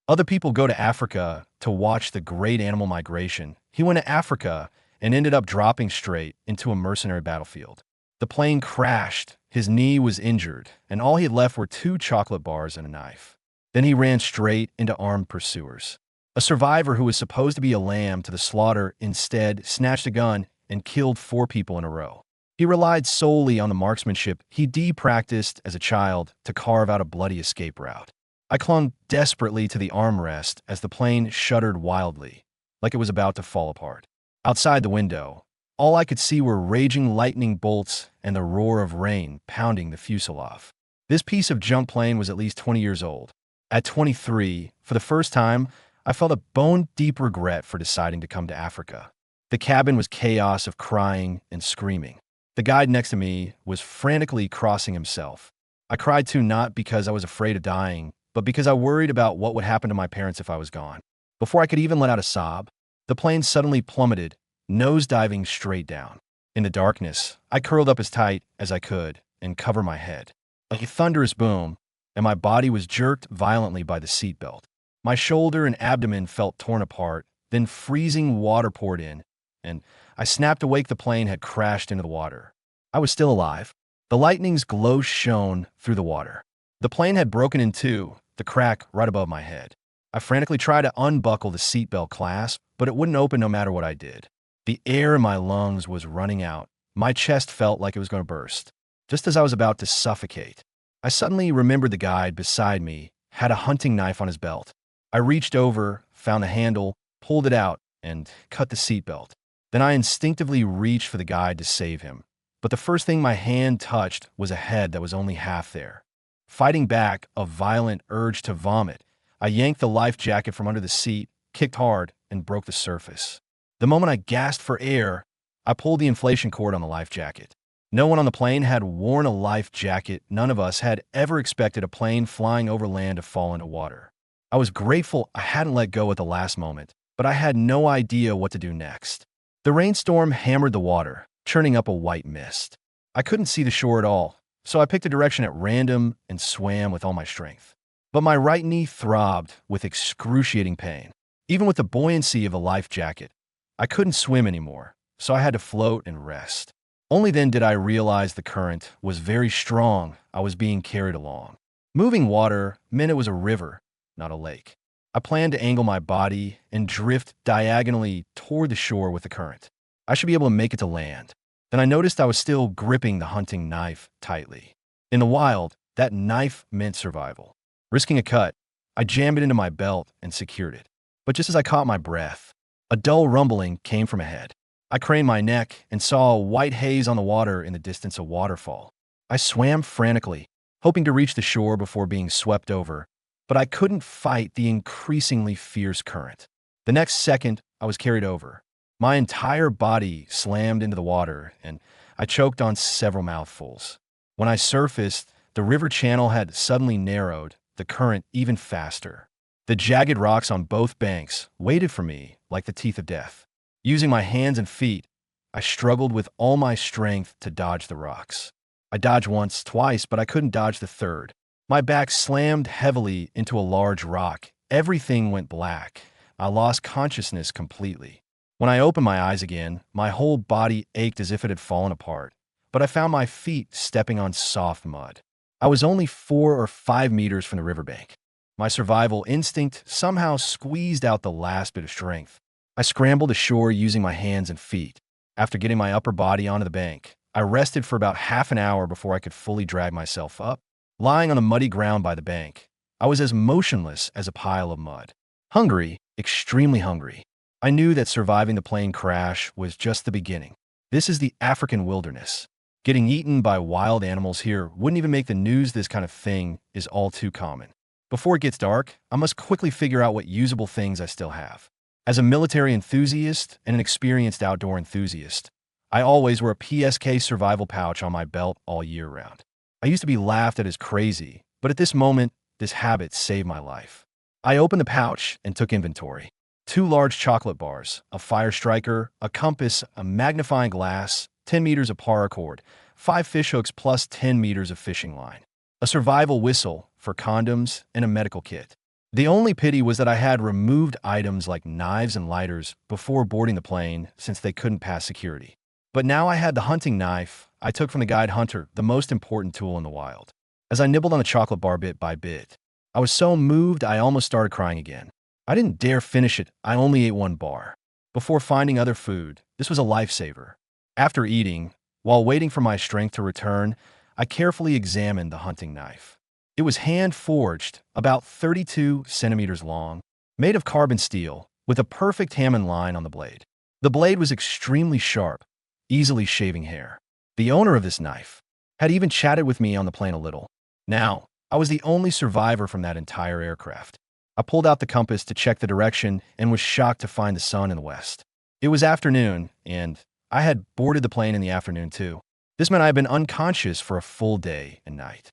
Other people go to Africa to watch the great animal migration. He went to Africa and ended up dropping straight into a mercenary battlefield. The plane crashed, his knee was injured, and all he had left were 2 chocolate bars and a knife. Then he ran straight into armed pursuers. A survivor who was supposed to be a lamb to the slaughter instead snatched a gun and killed 4 people in a row. He relied solely on the marksmanship he practiced as a child to carve out a bloody escape route. I clung desperately to the armrest as the plane shuddered wildly, like it was about to fall apart. Outside the window, all I could see were raging lightning bolts and the roar of rain pounding the fuselage. This piece of junk plane was at least 20 years old. At 23, for the first time, I felt a bone-deep regret for deciding to come to Africa. The cabin was chaos of crying and screaming. The guide next to me was frantically crossing himself. I cried too, not because I was afraid of dying, but because I worried about what would happen to my parents if I was gone. Before I could even let out a sob, the plane suddenly plummeted, nose-diving straight down. In the darkness, I curled up as tight as I could and covered my head. Like a thunderous boom, and my body was jerked violently by the seatbelt. My shoulder and abdomen felt torn apart, then freezing water poured in, and I snapped awake. The plane had crashed into the water. I was still alive. The lightning's glow shone through the water. The plane had broken in two, the crack right above my head. I frantically tried to unbuckle the seatbelt clasp, but it wouldn't open no matter what I did. The air in my lungs was running out. My chest felt like it was going to burst. Just as I was about to suffocate, I suddenly remembered the guide beside me had a hunting knife on his belt. I reached over, found the handle, pulled it out, and cut the seatbelt. Then I instinctively reached for the guide to save him. But the first thing my hand touched was a head that was only half there. Fighting back a violent urge to vomit, I yanked the life jacket from under the seat, kicked hard, and broke the surface. The moment I gasped for air, I pulled the inflation cord on the life jacket. No one on the plane had worn a life jacket. None of us had ever expected a plane flying over land to fall into water. I was grateful I hadn't let go at the last moment, but I had no idea what to do next. The rainstorm hammered the water, churning up a white mist. I couldn't see the shore at all, so I picked a direction at random and swam with all my strength. But my right knee throbbed with excruciating pain. Even with the buoyancy of a life jacket, I couldn't swim anymore, so I had to float and rest. Only then did I realize the current was very strong. I was being carried along. Moving water meant it was a river, not a lake. I planned to angle my body and drift diagonally toward the shore with the current. I should be able to make it to land. Then I noticed I was still gripping the hunting knife tightly. In the wild, that knife meant survival. Risking a cut, I jammed it into my belt and secured it. But just as I caught my breath, a dull rumbling came from ahead. I craned my neck and saw a white haze on the water, in the distance a waterfall. I swam frantically, hoping to reach the shore before being swept over, but I couldn't fight the increasingly fierce current. The next second, I was carried over. My entire body slammed into the water, and I choked on several mouthfuls. When I surfaced, the river channel had suddenly narrowed, the current even faster. The jagged rocks on both banks waited for me like the teeth of death. Using my hands and feet, I struggled with all my strength to dodge the rocks. I dodged once, twice, but I couldn't dodge the third. My back slammed heavily into a large rock. Everything went black. I lost consciousness completely. When I opened my eyes again, my whole body ached as if it had fallen apart, but I found my feet stepping on soft mud. I was only 4 or 5 meters from the riverbank. My survival instinct somehow squeezed out the last bit of strength. I scrambled ashore using my hands and feet. After getting my upper body onto the bank, I rested for about half an hour before I could fully drag myself up. Lying on the muddy ground by the bank, I was as motionless as a pile of mud. Hungry, extremely hungry. I knew that surviving the plane crash was just the beginning. This is the African wilderness. Getting eaten by wild animals here wouldn't even make the news. This kind of thing is all too common. Before it gets dark, I must quickly figure out what usable things I still have. As a military enthusiast and an experienced outdoor enthusiast, I always wear a PSK survival pouch on my belt all year round. I used to be laughed at as crazy, but at this moment, this habit saved my life. I opened the pouch and took inventory. 2 large chocolate bars, a fire striker, a compass, a magnifying glass, 10 meters of paracord, 5 fishhooks plus 10 meters of fishing line, a survival whistle for condoms, and a medical kit. The only pity was that I had removed items like knives and lighters before boarding the plane since they couldn't pass security. But now I had the hunting knife I took from the guide hunter, the most important tool in the wild. As I nibbled on the chocolate bar bit by bit, I was so moved I almost started crying again. I didn't dare finish it, I only ate one bar. Before finding other food, this was a lifesaver. After eating, while waiting for my strength to return, I carefully examined the hunting knife. It was hand-forged, about 32 centimeters long, made of carbon steel, with a perfect Hammond line on the blade. The blade was extremely sharp, easily shaving hair. The owner of this knife had even chatted with me on the plane a little. Now, I was the only survivor from that entire aircraft. I pulled out the compass to check the direction and was shocked to find the sun in the west. It was afternoon, and I had boarded the plane in the afternoon too. This meant I had been unconscious for a full day and night.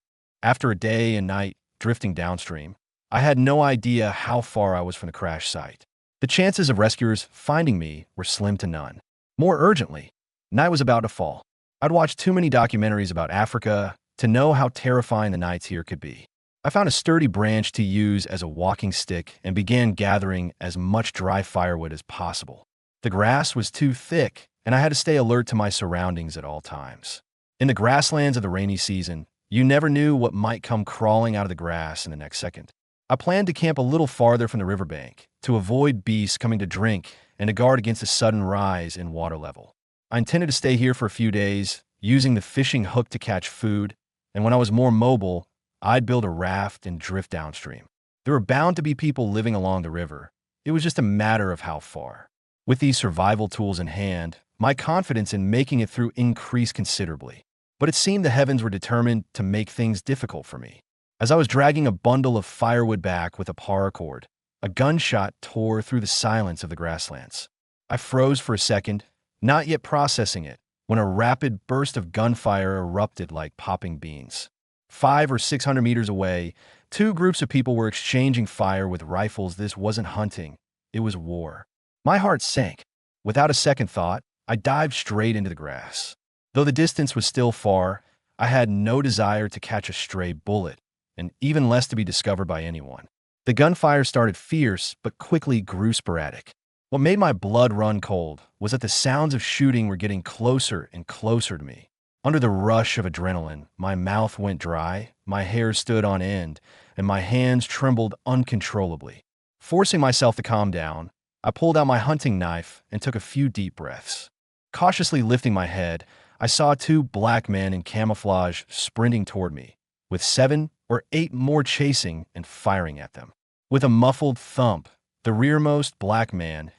After a day and night drifting downstream, I had no idea how far I was from the crash site. The chances of rescuers finding me were slim to none. More urgently, night was about to fall. I'd watched too many documentaries about Africa to know how terrifying the nights here could be. I found a sturdy branch to use as a walking stick and began gathering as much dry firewood as possible. The grass was too thick, and I had to stay alert to my surroundings at all times. In the grasslands of the rainy season, you never knew what might come crawling out of the grass in the next second. I planned to camp a little farther from the riverbank to avoid beasts coming to drink and to guard against a sudden rise in water level. I intended to stay here for a few days, using the fishing hook to catch food, and when I was more mobile, I'd build a raft and drift downstream. There were bound to be people living along the river. It was just a matter of how far. With these survival tools in hand, my confidence in making it through increased considerably. But it seemed the heavens were determined to make things difficult for me. As I was dragging a bundle of firewood back with a paracord, a gunshot tore through the silence of the grasslands. I froze for a second, not yet processing it, when a rapid burst of gunfire erupted like popping beans. 500 or 600 meters away, two groups of people were exchanging fire with rifles. This wasn't hunting, it was war. My heart sank. Without a second thought, I dived straight into the grass. Though the distance was still far, I had no desire to catch a stray bullet, and even less to be discovered by anyone. The gunfire started fierce, but quickly grew sporadic. What made my blood run cold was that the sounds of shooting were getting closer and closer to me. Under the rush of adrenaline, my mouth went dry, my hair stood on end, and my hands trembled uncontrollably. Forcing myself to calm down, I pulled out my hunting knife and took a few deep breaths. Cautiously lifting my head, I saw two black men in camouflage sprinting toward me, with 7 or 8 more chasing and firing at them. With a muffled thump, the rearmost black man's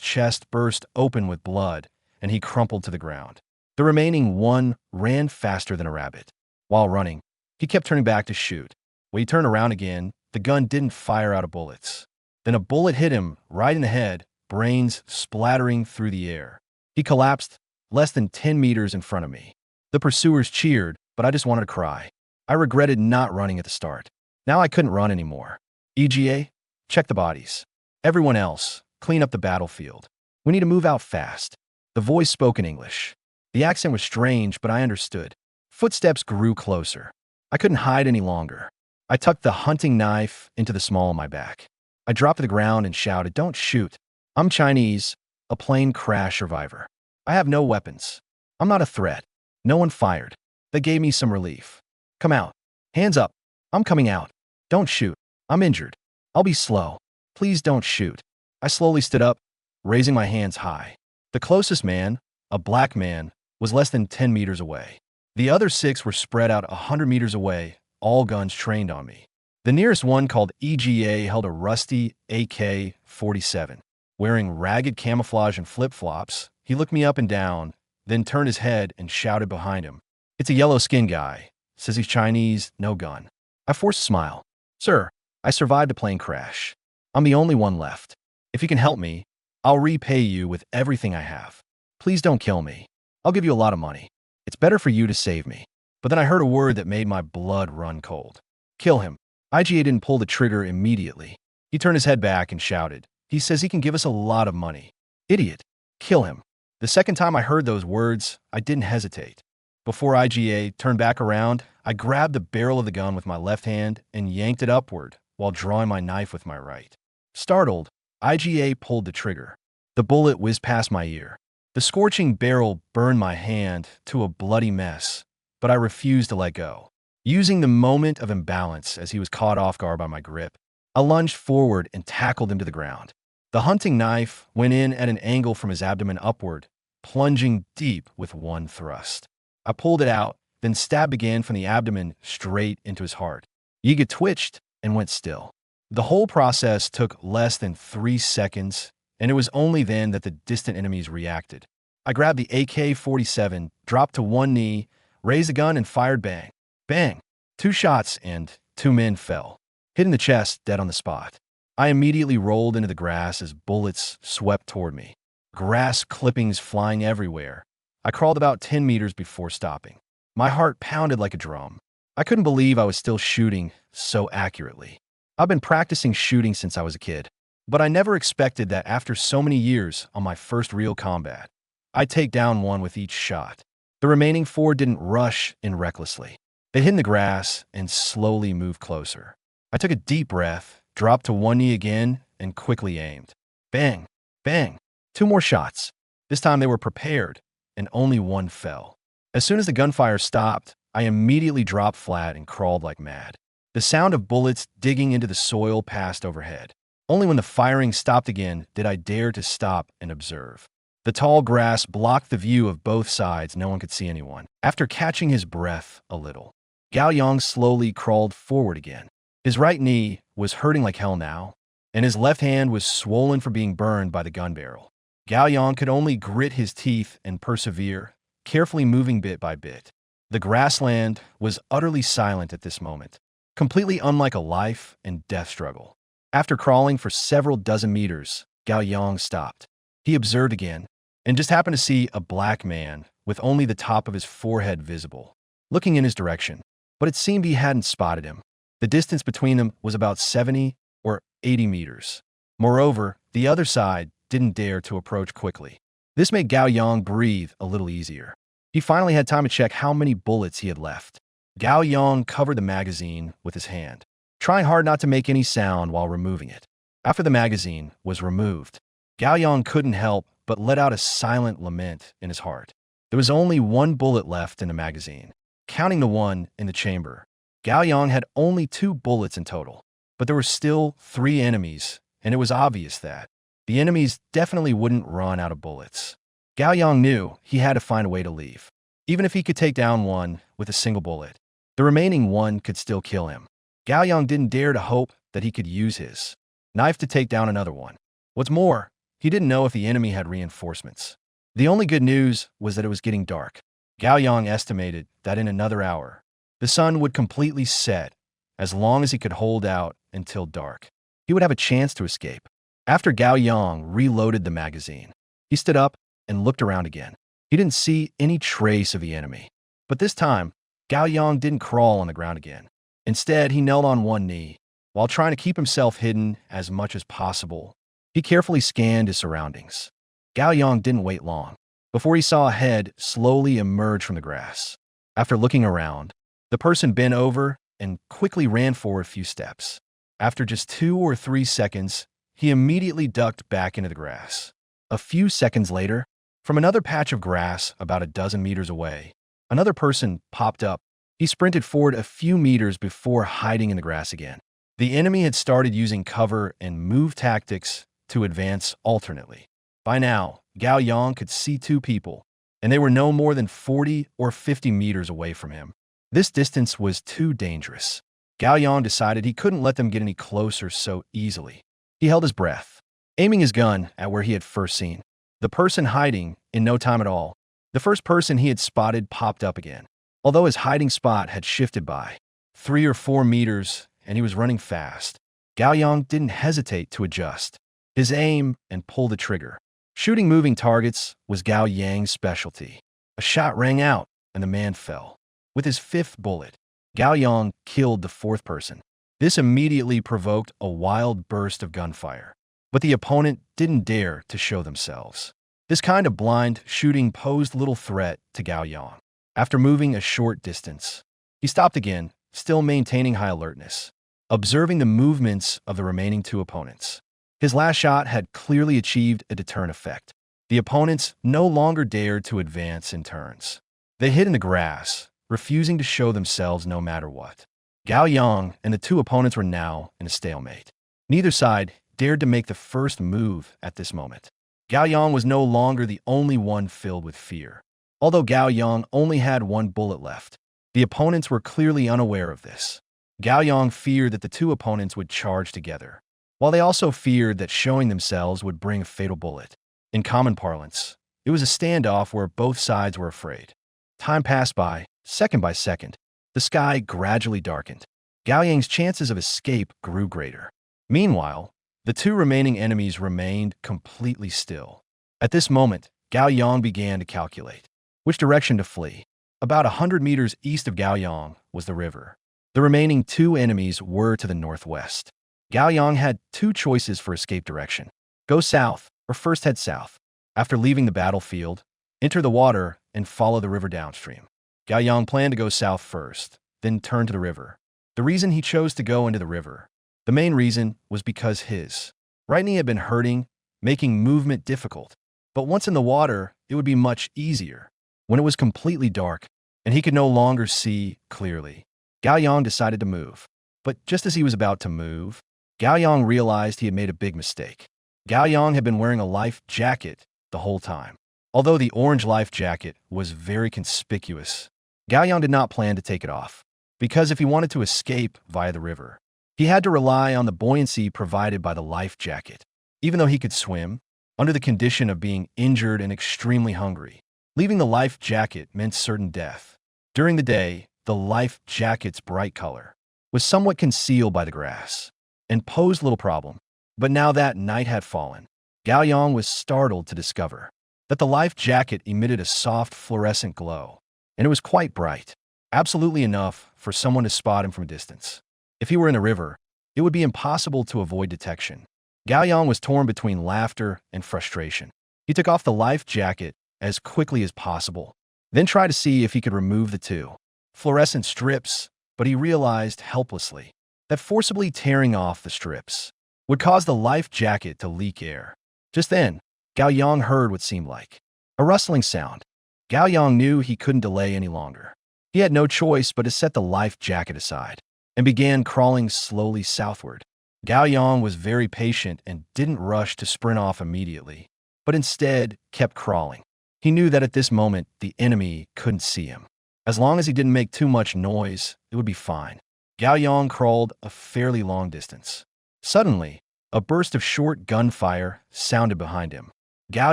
chest burst open with blood, and he crumpled to the ground. The remaining one ran faster than a rabbit. While running, he kept turning back to shoot. When he turned around again, the gun didn't fire out of bullets. Then a bullet hit him right in the head, brains splattering through the air. He collapsed less than 10 meters in front of me. The pursuers cheered, but I just wanted to cry. I regretted not running at the start. Now I couldn't run anymore. EGA, check the bodies. Everyone else, clean up the battlefield. We need to move out fast. The voice spoke in English. The accent was strange, but I understood. Footsteps grew closer. I couldn't hide any longer. I tucked the hunting knife into the small of my back. I dropped to the ground and shouted, "Don't shoot. I'm Chinese, a plane crash survivor. I have no weapons. I'm not a threat." No one fired. That gave me some relief. "Come out. Hands up. I'm coming out. Don't shoot. I'm injured. I'll be slow. Please don't shoot." I slowly stood up, raising my hands high. The closest man, a black man, was less than 10 meters away. The other 6 were spread out 100 meters away, all guns trained on me. The nearest one, called EGA, held a rusty AK-47. Wearing ragged camouflage and flip-flops, he looked me up and down, then turned his head and shouted behind him, "It's a yellow-skinned guy. Says he's Chinese, no gun." I forced a smile. "Sir, I survived a plane crash. I'm the only one left. If you can help me, I'll repay you with everything I have. Please don't kill me. I'll give you a lot of money. It's better for you to save me." But then I heard a word that made my blood run cold. "Kill him." IGA didn't pull the trigger immediately. He turned his head back and shouted, "He says he can give us a lot of money. Idiot. Kill him." The second time I heard those words, I didn't hesitate. Before IGA turned back around, I grabbed the barrel of the gun with my left hand and yanked it upward while drawing my knife with my right. Startled, IGA pulled the trigger. The bullet whizzed past my ear. The scorching barrel burned my hand to a bloody mess, but I refused to let go. Using the moment of imbalance as he was caught off guard by my grip, I lunged forward and tackled him to the ground. The hunting knife went in at an angle from his abdomen upward, plunging deep with one thrust. I pulled it out, then stabbed again from the abdomen straight into his heart. Yiga twitched and went still. The whole process took less than 3 seconds, and it was only then that the distant enemies reacted. I grabbed the AK-47, dropped to one knee, raised the gun, and fired bang. Bang! 2 shots, and 2 men fell, hit in the chest, dead on the spot. I immediately rolled into the grass as bullets swept toward me. Grass clippings flying everywhere. I crawled about 10 meters before stopping. My heart pounded like a drum. I couldn't believe I was still shooting so accurately. I've been practicing shooting since I was a kid, but I never expected that after so many years on my first real combat, I'd take down one with each shot. The remaining 4 didn't rush in recklessly. They hid in the grass and slowly moved closer. I took a deep breath, dropped to one knee again, and quickly aimed. Bang! Bang! 2 more shots. This time they were prepared, and only one fell. As soon as the gunfire stopped, I immediately dropped flat and crawled like mad. The sound of bullets digging into the soil passed overhead. Only when the firing stopped again did I dare to stop and observe. The tall grass blocked the view of both sides. No one could see anyone. After catching his breath a little, Gao Yang slowly crawled forward again. His right knee was hurting like hell now, and his left hand was swollen for being burned by the gun barrel. Gao Yang could only grit his teeth and persevere, carefully moving bit by bit. The grassland was utterly silent at this moment, completely unlike a life and death struggle. After crawling for several dozen meters, Gao Yang stopped. He observed again, and just happened to see a black man with only the top of his forehead visible, looking in his direction. But it seemed he hadn't spotted him. The distance between them was about 70 or 80 meters. Moreover, the other side didn't dare to approach quickly. This made Gao Yang breathe a little easier. He finally had time to check how many bullets he had left. Gao Yang covered the magazine with his hand, trying hard not to make any sound while removing it. After the magazine was removed, Gao Yang couldn't help but let out a silent lament in his heart. There was only 1 bullet left in the magazine. Counting the one in the chamber, Gao Yang had only 2 bullets in total, but there were still 3 enemies, and it was obvious that the enemies definitely wouldn't run out of bullets. Gao Yang knew he had to find a way to leave. Even if he could take down one with a single bullet, the remaining one could still kill him. Gao Yang didn't dare to hope that he could use his knife to take down another one. What's more, he didn't know if the enemy had reinforcements. The only good news was that it was getting dark. Gao Yang estimated that in another hour, the sun would completely set. As long as he could hold out until dark, he would have a chance to escape. After Gao Yang reloaded the magazine, he stood up and looked around again. He didn't see any trace of the enemy. But this time, Gao Yang didn't crawl on the ground again. Instead, he knelt on one knee. While trying to keep himself hidden as much as possible, he carefully scanned his surroundings. Gao Yang didn't wait long before he saw a head slowly emerge from the grass. After looking around, the person bent over and quickly ran forward a few steps. After just 2 or 3 seconds, he immediately ducked back into the grass. A few seconds later, from another patch of grass about a dozen meters away, another person popped up. He sprinted forward a few meters before hiding in the grass again. The enemy had started using cover and move tactics to advance alternately. By now, Gao Yang could see 2 people, and they were no more than 40 or 50 meters away from him. This distance was too dangerous. Gao Yang decided he couldn't let them get any closer so easily. He held his breath, aiming his gun at where he had first seen the person hiding. In no time at all, the first person he had spotted popped up again. Although his hiding spot had shifted by 3 or 4 meters and he was running fast, Gao Yang didn't hesitate to adjust his aim and pull the trigger. Shooting moving targets was Gao Yang's specialty. A shot rang out and the man fell. With his 5th bullet, Gao Yang killed the 4th person. This immediately provoked a wild burst of gunfire, but the opponent didn't dare to show themselves. This kind of blind shooting posed little threat to Gao Yang. After moving a short distance, he stopped again, still maintaining high alertness. observing the movements of the remaining two opponents. His last shot had clearly achieved a deterrent effect. The opponents no longer dared to advance in turns. They hid in the grass, refusing to show themselves no matter what. Gao Yang and the two opponents were now in a stalemate. Neither side dared to make the first move at this moment. Gao Yang was no longer the only one filled with fear. Although Gao Yang only had one bullet left, the opponents were clearly unaware of this. Gao Yang feared that the two opponents would charge together, while they also feared that showing themselves would bring a fatal bullet. In common parlance, it was a standoff where both sides were afraid. Time passed by, second by second. The sky gradually darkened. Gao Yang's chances of escape grew greater. Meanwhile, the two remaining enemies remained completely still. At this moment, Gao Yang began to calculate which direction to flee. About 100 meters east of Gao Yang was the river. The remaining two enemies were to the northwest. Gao Yang had two choices for escape direction: go south or first head south. After leaving the battlefield, enter the water and follow the river downstream. Gao Yang planned to go south first, then turn to the river. The reason he chose to go into the river, the main reason, was because his right knee had been hurting, making movement difficult. But once in the water, it would be much easier. When it was completely dark and he could no longer see clearly, Gao Yang decided to move. But just as he was about to move, Gao Yang realized he had made a big mistake. Gao Yang had been wearing a life jacket the whole time. Although the orange life jacket was very conspicuous, Gao Yang did not plan to take it off, because if he wanted to escape via the river, he had to rely on the buoyancy provided by the life jacket. Even though he could swim, under the condition of being injured and extremely hungry, leaving the life jacket meant certain death. During the day, the life jacket's bright color was somewhat concealed by the grass and posed little problem. But now that night had fallen, Gao Yang was startled to discover that the life jacket emitted a soft fluorescent glow, and it was quite bright, absolutely enough for someone to spot him from a distance. If he were in the river, it would be impossible to avoid detection. Gao Yang was torn between laughter and frustration. He took off the life jacket as quickly as possible, then tried to see if he could remove the two fluorescent strips, but he realized helplessly that forcibly tearing off the strips would cause the life jacket to leak air. Just then, Gao Yang heard what seemed like a rustling sound. Gao Yang knew he couldn't delay any longer. He had no choice but to set the life jacket aside and began crawling slowly southward. Gao Yang was very patient and didn't rush to sprint off immediately, but instead kept crawling. He knew that at this moment, the enemy couldn't see him. As long as he didn't make too much noise, it would be fine. Gao Yang crawled a fairly long distance. Suddenly, a burst of short gunfire sounded behind him. Gao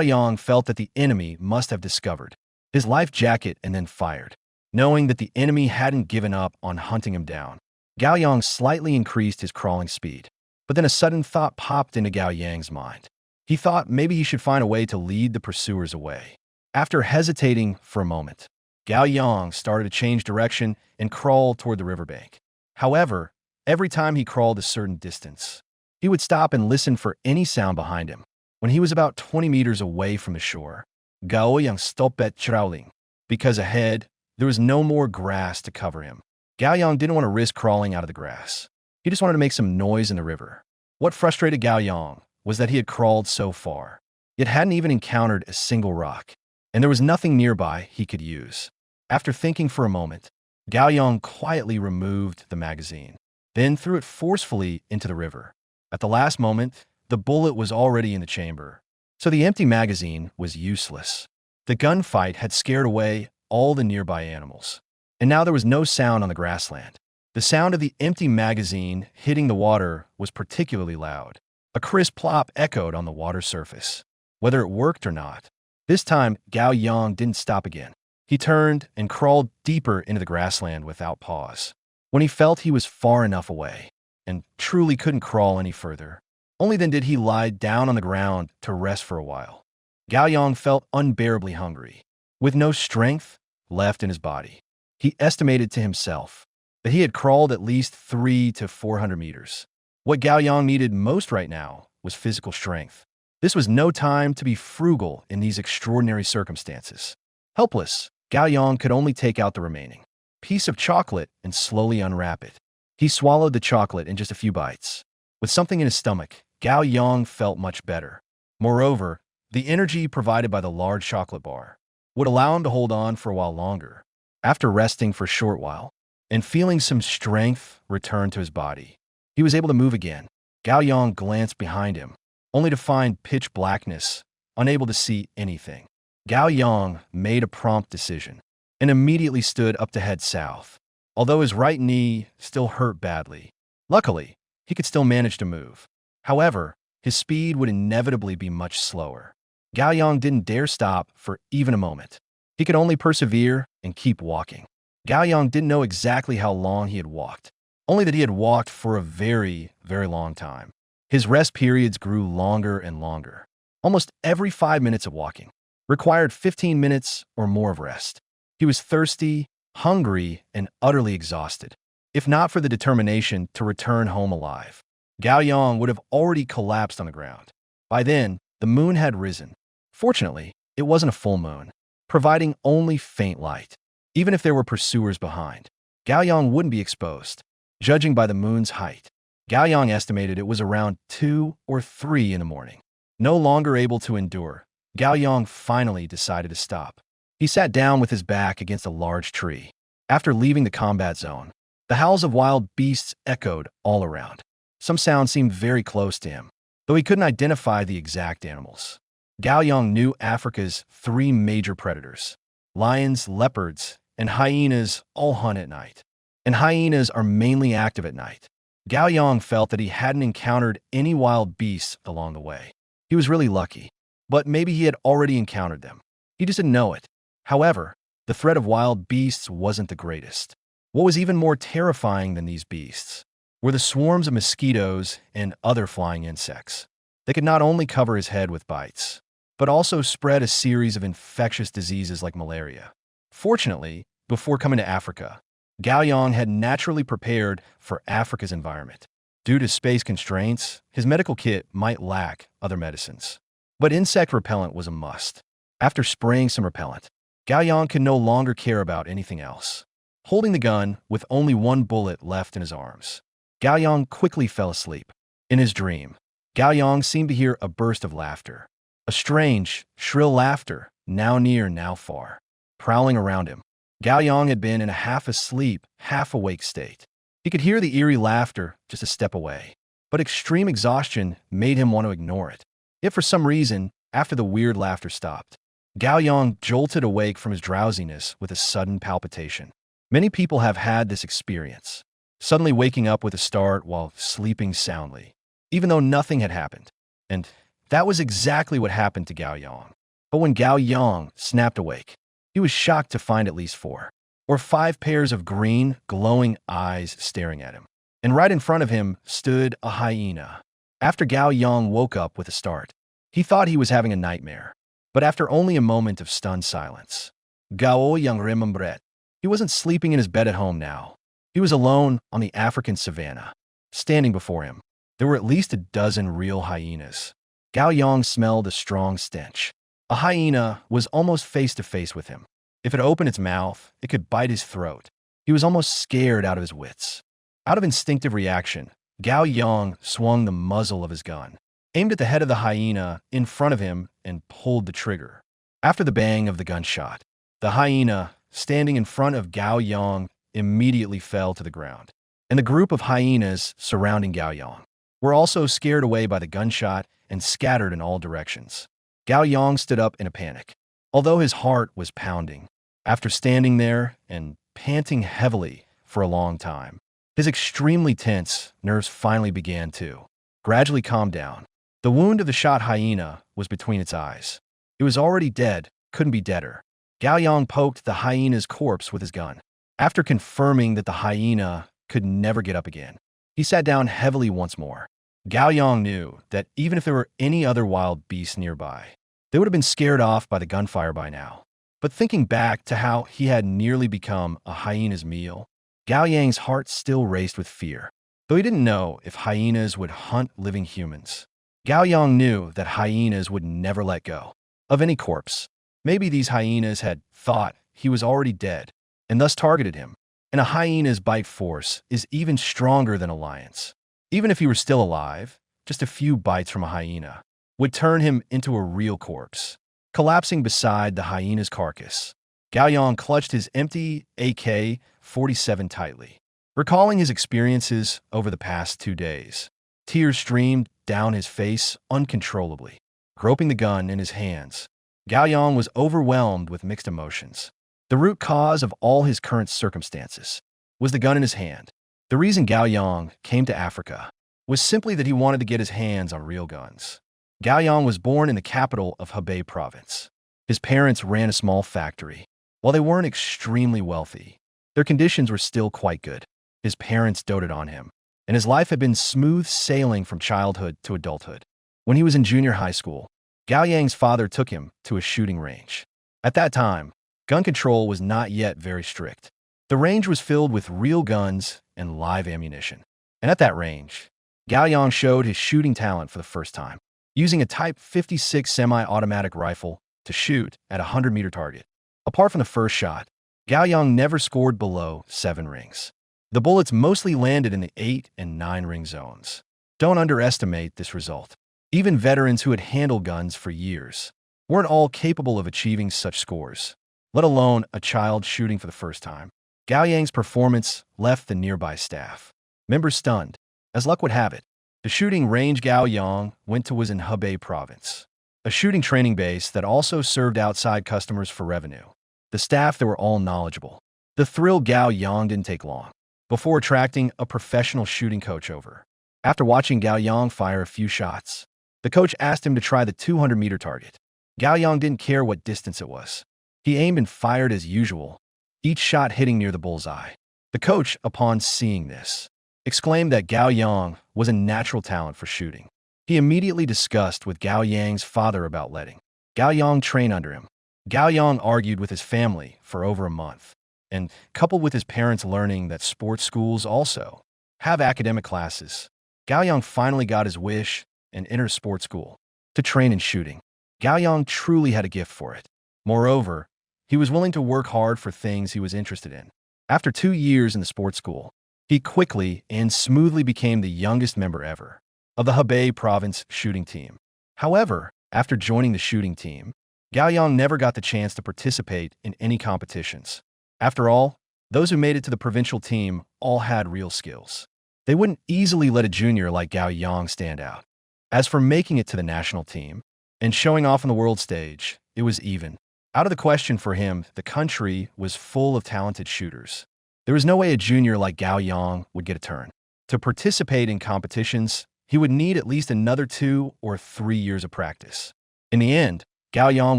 Yang felt that the enemy must have discovered his life jacket and then fired. Knowing that the enemy hadn't given up on hunting him down, Gao Yang slightly increased his crawling speed. But then a sudden thought popped into Gao Yang's mind. He thought maybe he should find a way to lead the pursuers away. After hesitating for a moment, Gao Yang started to change direction and crawl toward the riverbank. However, every time he crawled a certain distance, he would stop and listen for any sound behind him. When he was about 20 meters away from the shore, Gao Yang stopped at crawling, because ahead, there was no more grass to cover him. Gao Yang didn't want to risk crawling out of the grass. He just wanted to make some noise in the river. What frustrated Gao Yang was that he had crawled so far, yet hadn't even encountered a single rock, and there was nothing nearby he could use. After thinking for a moment, Gao Yang quietly removed the magazine, then threw it forcefully into the river. At the last moment, the bullet was already in the chamber, so the empty magazine was useless. The gunfight had scared away all the nearby animals, and now there was no sound on the grassland. The sound of the empty magazine hitting the water was particularly loud. A crisp plop echoed on the water surface. Whether it worked or not, this time Gao Yang didn't stop again. He turned and crawled deeper into the grassland without pause. When he felt he was far enough away and truly couldn't crawl any further, only then did he lie down on the ground to rest for a while. Gao Yang felt unbearably hungry, with no strength left in his body. He estimated to himself that he had crawled at least 300 to 400 meters. What Gao Yang needed most right now was physical strength. This was no time to be frugal in these extraordinary circumstances. Helpless, Gao Yang could only take out the remaining piece of chocolate and slowly unwrap it. He swallowed the chocolate in just a few bites. With something in his stomach, Gao Yang felt much better. Moreover, the energy provided by the large chocolate bar would allow him to hold on for a while longer. After resting for a short while and feeling some strength return to his body, he was able to move again. Gao Yang glanced behind him, only to find pitch blackness, unable to see anything. Gao Yang made a prompt decision and immediately stood up to head south, although his right knee still hurt badly. Luckily, he could still manage to move. However, his speed would inevitably be much slower. Gao Yang didn't dare stop for even a moment. He could only persevere and keep walking. Gao Yang didn't know exactly how long he had walked, only that he had walked for a very, very long time. His rest periods grew longer and longer. Almost every 5 minutes of walking required 15 minutes or more of rest. He was thirsty, hungry, and utterly exhausted. If not for the determination to return home alive, Gao Yang would have already collapsed on the ground. By then, the moon had risen. Fortunately, it wasn't a full moon, providing only faint light. Even if there were pursuers behind, Gao Yang wouldn't be exposed. Judging by the moon's height, Gao Yang estimated it was around 2 or 3 in the morning. No longer able to endure, Gao Yang finally decided to stop. He sat down with his back against a large tree. After leaving the combat zone, the howls of wild beasts echoed all around. Some sounds seemed very close to him, though he couldn't identify the exact animals. Gao Yang knew Africa's 3 major predators. Lions, leopards, and hyenas all hunt at night. And hyenas are mainly active at night. Gao Yang felt that he hadn't encountered any wild beasts along the way. He was really lucky, but maybe he had already encountered them. He just didn't know it. However, the threat of wild beasts wasn't the greatest. What was even more terrifying than these beasts were the swarms of mosquitoes and other flying insects. They could not only cover his head with bites, but also spread a series of infectious diseases like malaria. Fortunately, before coming to Africa, Gao Yang had naturally prepared for Africa's environment. Due to space constraints, his medical kit might lack other medicines. But insect repellent was a must. After spraying some repellent, Gao Yang could no longer care about anything else. Holding the gun with only 1 bullet left in his arms, Gao Yang quickly fell asleep. In his dream, Gao Yang seemed to hear a burst of laughter. A strange, shrill laughter, now near, now far, prowling around him. Gao Yang had been in a half-asleep, half-awake state. He could hear the eerie laughter just a step away, but extreme exhaustion made him want to ignore it. Yet for some reason, after the weird laughter stopped, Gao Yang jolted awake from his drowsiness with a sudden palpitation. Many people have had this experience, suddenly waking up with a start while sleeping soundly, even though nothing had happened. And that was exactly what happened to Gao Yang. But when Gao Yang snapped awake, he was shocked to find at least 4 or 5 pairs of green, glowing eyes staring at him. And right in front of him stood a hyena. After Gao Yang woke up with a start, he thought he was having a nightmare. But after only a moment of stunned silence, Gao Yang remembered. He wasn't sleeping in his bed at home now. He was alone on the African savanna. Standing before him, there were at least a dozen real hyenas. Gao Yang smelled a strong stench. A hyena was almost face to face with him. If it opened its mouth, it could bite his throat. He was almost scared out of his wits. Out of instinctive reaction, Gao Yang swung the muzzle of his gun, aimed at the head of the hyena in front of him, and pulled the trigger. After the bang of the gunshot, the hyena, standing in front of Gao Yang, immediately fell to the ground. And the group of hyenas surrounding Gao Yang were also scared away by the gunshot and scattered in all directions. Gao Yang stood up in a panic, although his heart was pounding. After standing there and panting heavily for a long time, his extremely tense nerves finally began to gradually calm down. The wound of the shot hyena was between its eyes. It was already dead, couldn't be deader. Gao Yang poked the hyena's corpse with his gun. After confirming that the hyena could never get up again, he sat down heavily once more. Gao Yang knew that even if there were any other wild beasts nearby, they would have been scared off by the gunfire by now. But thinking back to how he had nearly become a hyena's meal, Gao Yang's heart still raced with fear. Though he didn't know if hyenas would hunt living humans, Gao Yang knew that hyenas would never let go of any corpse. Maybe these hyenas had thought he was already dead and thus targeted him. and a hyena's bite force is even stronger than a lion's. Even if he were still alive, just a few bites from a hyena would turn him into a real corpse. Collapsing beside the hyena's carcass, Gao Yang clutched his empty AK-47 tightly. Recalling his experiences over the past 2 days, tears streamed down his face uncontrollably. Groping the gun in his hands, Gao Yang was overwhelmed with mixed emotions. The root cause of all his current circumstances was the gun in his hand. The reason Gao Yang came to Africa was simply that he wanted to get his hands on real guns. Gao Yang was born in the capital of Hebei province. His parents ran a small factory. While they weren't extremely wealthy, their conditions were still quite good. His parents doted on him, and his life had been smooth sailing from childhood to adulthood. When he was in junior high school, Gao Yang's father took him to a shooting range. At that time, gun control was not yet very strict. The range was filled with real guns and live ammunition. And at that range, Gao Yang showed his shooting talent for the first time, using a Type 56 semi-automatic rifle to shoot at a 100-meter target. Apart from the first shot, Gao Yang never scored below 7 rings. The bullets mostly landed in the 8 and 9 ring zones. Don't underestimate this result. Even veterans who had handled guns for years weren't all capable of achieving such scores, let alone a child shooting for the first time. Gao Yang's performance left the nearby staff members stunned. As luck would have it, the shooting range Gao Yang went to was in Hebei province, a shooting training base that also served outside customers for revenue. The staff, they were all knowledgeable. The thrill Gao Yang didn't take long before attracting a professional shooting coach over. After watching Gao Yang fire a few shots, the coach asked him to try the 200-meter target. Gao Yang didn't care what distance it was. He aimed and fired as usual, each shot hitting near the bullseye. The coach, upon seeing this, exclaimed that Gao Yang was a natural talent for shooting. He immediately discussed with Gao Yang's father about letting Gao Yang train under him. Gao Yang argued with his family for over a month, and coupled with his parents learning that sports schools also have academic classes, Gao Yang finally got his wish and entered a sports school to train in shooting. Gao Yang truly had a gift for it. Moreover, he was willing to work hard for things he was interested in. After 2 years in the sports school, he quickly and smoothly became the youngest member ever of the Hebei province shooting team. However, after joining the shooting team, Gao Yang never got the chance to participate in any competitions. After all, those who made it to the provincial team all had real skills. They wouldn't easily let a junior like Gao Yang stand out. As for making it to the national team and showing off on the world stage, it was even out of the question for him. The country was full of talented shooters. There was no way a junior like Gao Yang would get a turn. To participate in competitions, he would need at least another 2 or 3 years of practice. In the end, Gao Yang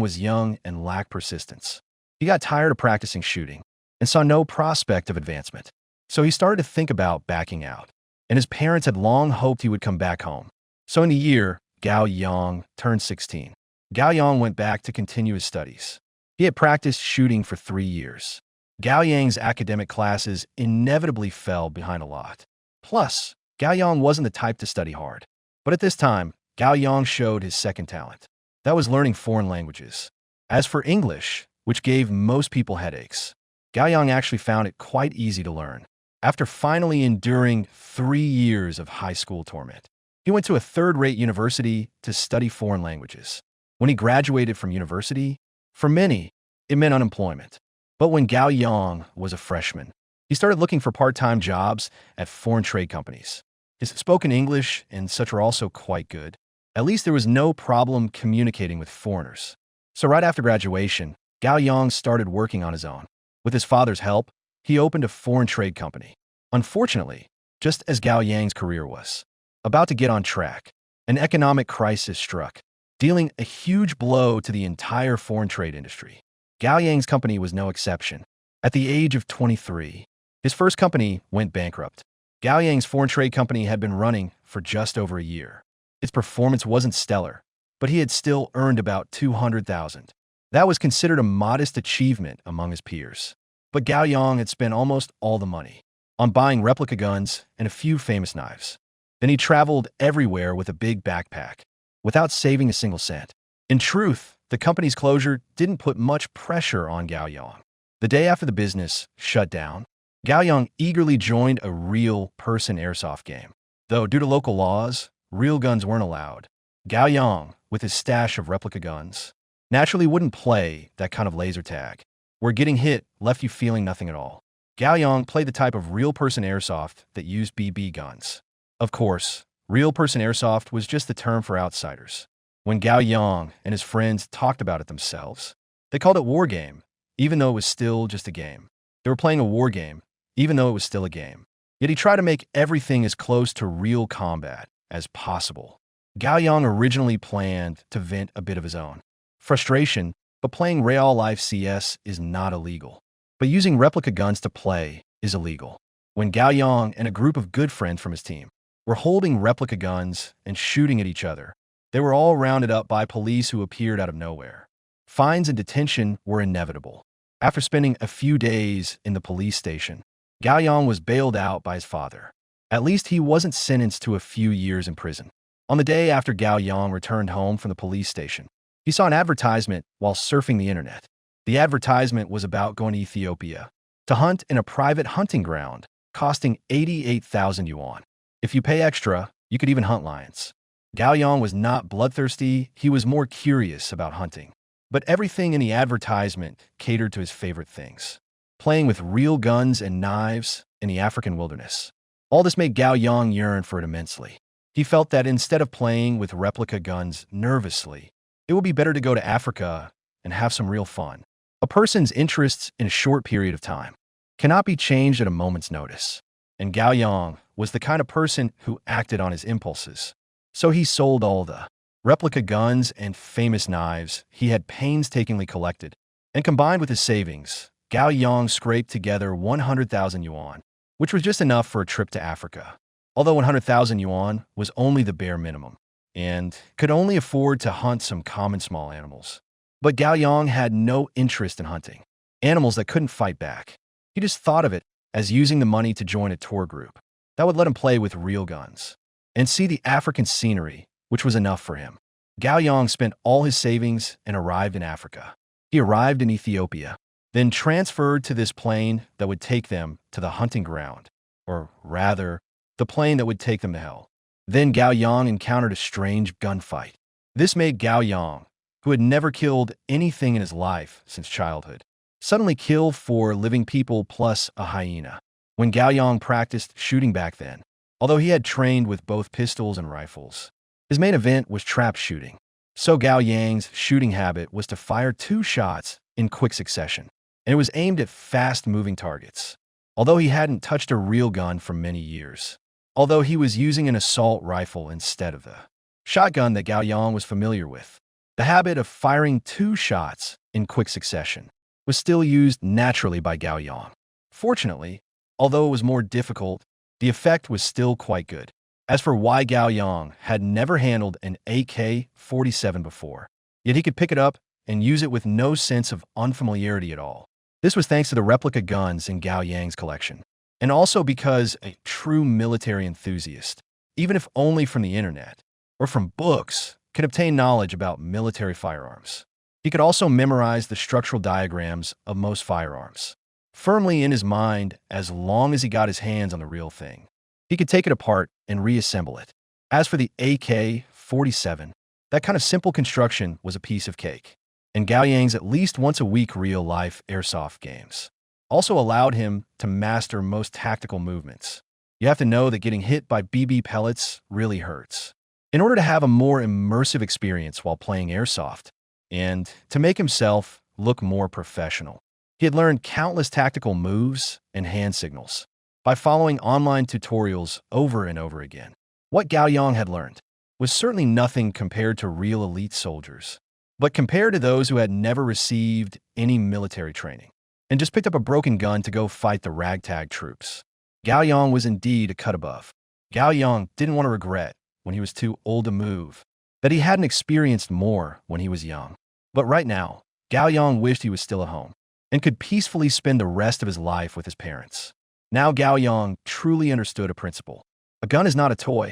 was young and lacked persistence. He got tired of practicing shooting and saw no prospect of advancement. So he started to think about backing out, and his parents had long hoped he would come back home. So in the year Gao Yang turned 16, Gao Yang went back to continue his studies. He had practiced shooting for 3 years. Gao Yang's academic classes inevitably fell behind a lot. Plus, Gao Yang wasn't the type to study hard. But at this time, Gao Yang showed his second talent. That was learning foreign languages. As for English, which gave most people headaches, Gao Yang actually found it quite easy to learn. After finally enduring 3 years of high school torment, he went to a third-rate university to study foreign languages. When he graduated from university, for many, it meant unemployment. But when Gao Yang was a freshman, he started looking for part-time jobs at foreign trade companies. His spoken English and such were also quite good. At least there was no problem communicating with foreigners. So right after graduation, Gao Yang started working on his own. With his father's help, he opened a foreign trade company. Unfortunately, just as Gao Yang's career was about to get on track, an economic crisis struck, dealing a huge blow to the entire foreign trade industry. Gao Yang's company was no exception. At the age of 23, his first company went bankrupt. Gao Yang's foreign trade company had been running for just over a year. Its performance wasn't stellar, but he had still earned about $200,000. That was considered a modest achievement among his peers. But Gao Yang had spent almost all the money on buying replica guns and a few famous knives. Then he traveled everywhere with a big backpack, without saving a single cent. In truth, the company's closure didn't put much pressure on Gao Yang. The day after the business shut down, Gao Yang eagerly joined a real-person airsoft game. Though due to local laws, real guns weren't allowed. Gao Yang, with his stash of replica guns, naturally wouldn't play that kind of laser tag, where getting hit left you feeling nothing at all. Gao Yang played the type of real-person airsoft that used BB guns. Of course, real-person airsoft was just the term for outsiders. When Gao Yang and his friends talked about it themselves, they called it war game, even though it was still just a game. They were playing a war game, even though it was still a game. Yet he tried to make everything as close to real combat as possible. Gao Yang originally planned to vent a bit of his own frustration, but playing real-life CS is not illegal. But using replica guns to play is illegal. When Gao Yang and a group of good friends from his team were holding replica guns and shooting at each other, they were all rounded up by police who appeared out of nowhere. Fines and detention were inevitable. After spending a few days in the police station, Gao Yang was bailed out by his father. At least he wasn't sentenced to a few years in prison. On the day after Gao Yang returned home from the police station, he saw an advertisement while surfing the internet. The advertisement was about going to Ethiopia to hunt in a private hunting ground, costing 88,000 yuan. If you pay extra, you could even hunt lions. Gao Yang was not bloodthirsty, he was more curious about hunting. But everything in the advertisement catered to his favorite things: playing with real guns and knives in the African wilderness. All this made Gao Yang yearn for it immensely. He felt that instead of playing with replica guns nervously, it would be better to go to Africa and have some real fun. A person's interests in a short period of time cannot be changed at a moment's notice. And Gao Yang was the kind of person who acted on his impulses. So he sold all the replica guns and famous knives he had painstakingly collected, and combined with his savings, Gao Yang scraped together 100,000 yuan, which was just enough for a trip to Africa. Although 100,000 yuan was only the bare minimum, and could only afford to hunt some common small animals. But Gao Yang had no interest in hunting animals that couldn't fight back. He just thought of it as using the money to join a tour group that would let him play with real guns and see the African scenery, which was enough for him. Gao Yang spent all his savings and arrived in Africa. He arrived in Ethiopia, then transferred to this plane that would take them to the hunting ground, or rather, the plane that would take them to hell. Then Gao Yang encountered a strange gunfight. This made Gao Yang, who had never killed anything in his life since childhood, suddenly kill 4 living people plus a hyena. When Gao Yang practiced shooting back then, although he had trained with both pistols and rifles, his main event was trap shooting. So Gao Yang's shooting habit was to fire 2 shots in quick succession, and it was aimed at fast-moving targets. Although he hadn't touched a real gun for many years, although he was using an assault rifle instead of the shotgun that Gao Yang was familiar with, the habit of firing 2 shots in quick succession was still used naturally by Gao Yang. Fortunately, although it was more difficult, the effect was still quite good. As for why Gao Yang had never handled an AK-47 before, yet he could pick it up and use it with no sense of unfamiliarity at all. This was thanks to the replica guns in Gao Yang's collection, and also because a true military enthusiast, even if only from the internet or from books, could obtain knowledge about military firearms. He could also memorize the structural diagrams of most firearms firmly in his mind as long as he got his hands on the real thing. He could take it apart and reassemble it. As for the AK-47, that kind of simple construction was a piece of cake. And Gao Yang's at least once a week real-life airsoft games also allowed him to master most tactical movements. You have to know that getting hit by BB pellets really hurts. In order to have a more immersive experience while playing airsoft, and to make himself look more professional, he had learned countless tactical moves and hand signals by following online tutorials over and over again. What Gao Yang had learned was certainly nothing compared to real elite soldiers, but compared to those who had never received any military training and just picked up a broken gun to go fight the ragtag troops, Gao Yang was indeed a cut above. Gao Yang didn't want to regret, when he was too old to move, that he hadn't experienced more when he was young. But right now, Gao Yang wished he was still at home and could peacefully spend the rest of his life with his parents. Now Gao Yang truly understood a principle. A gun is not a toy,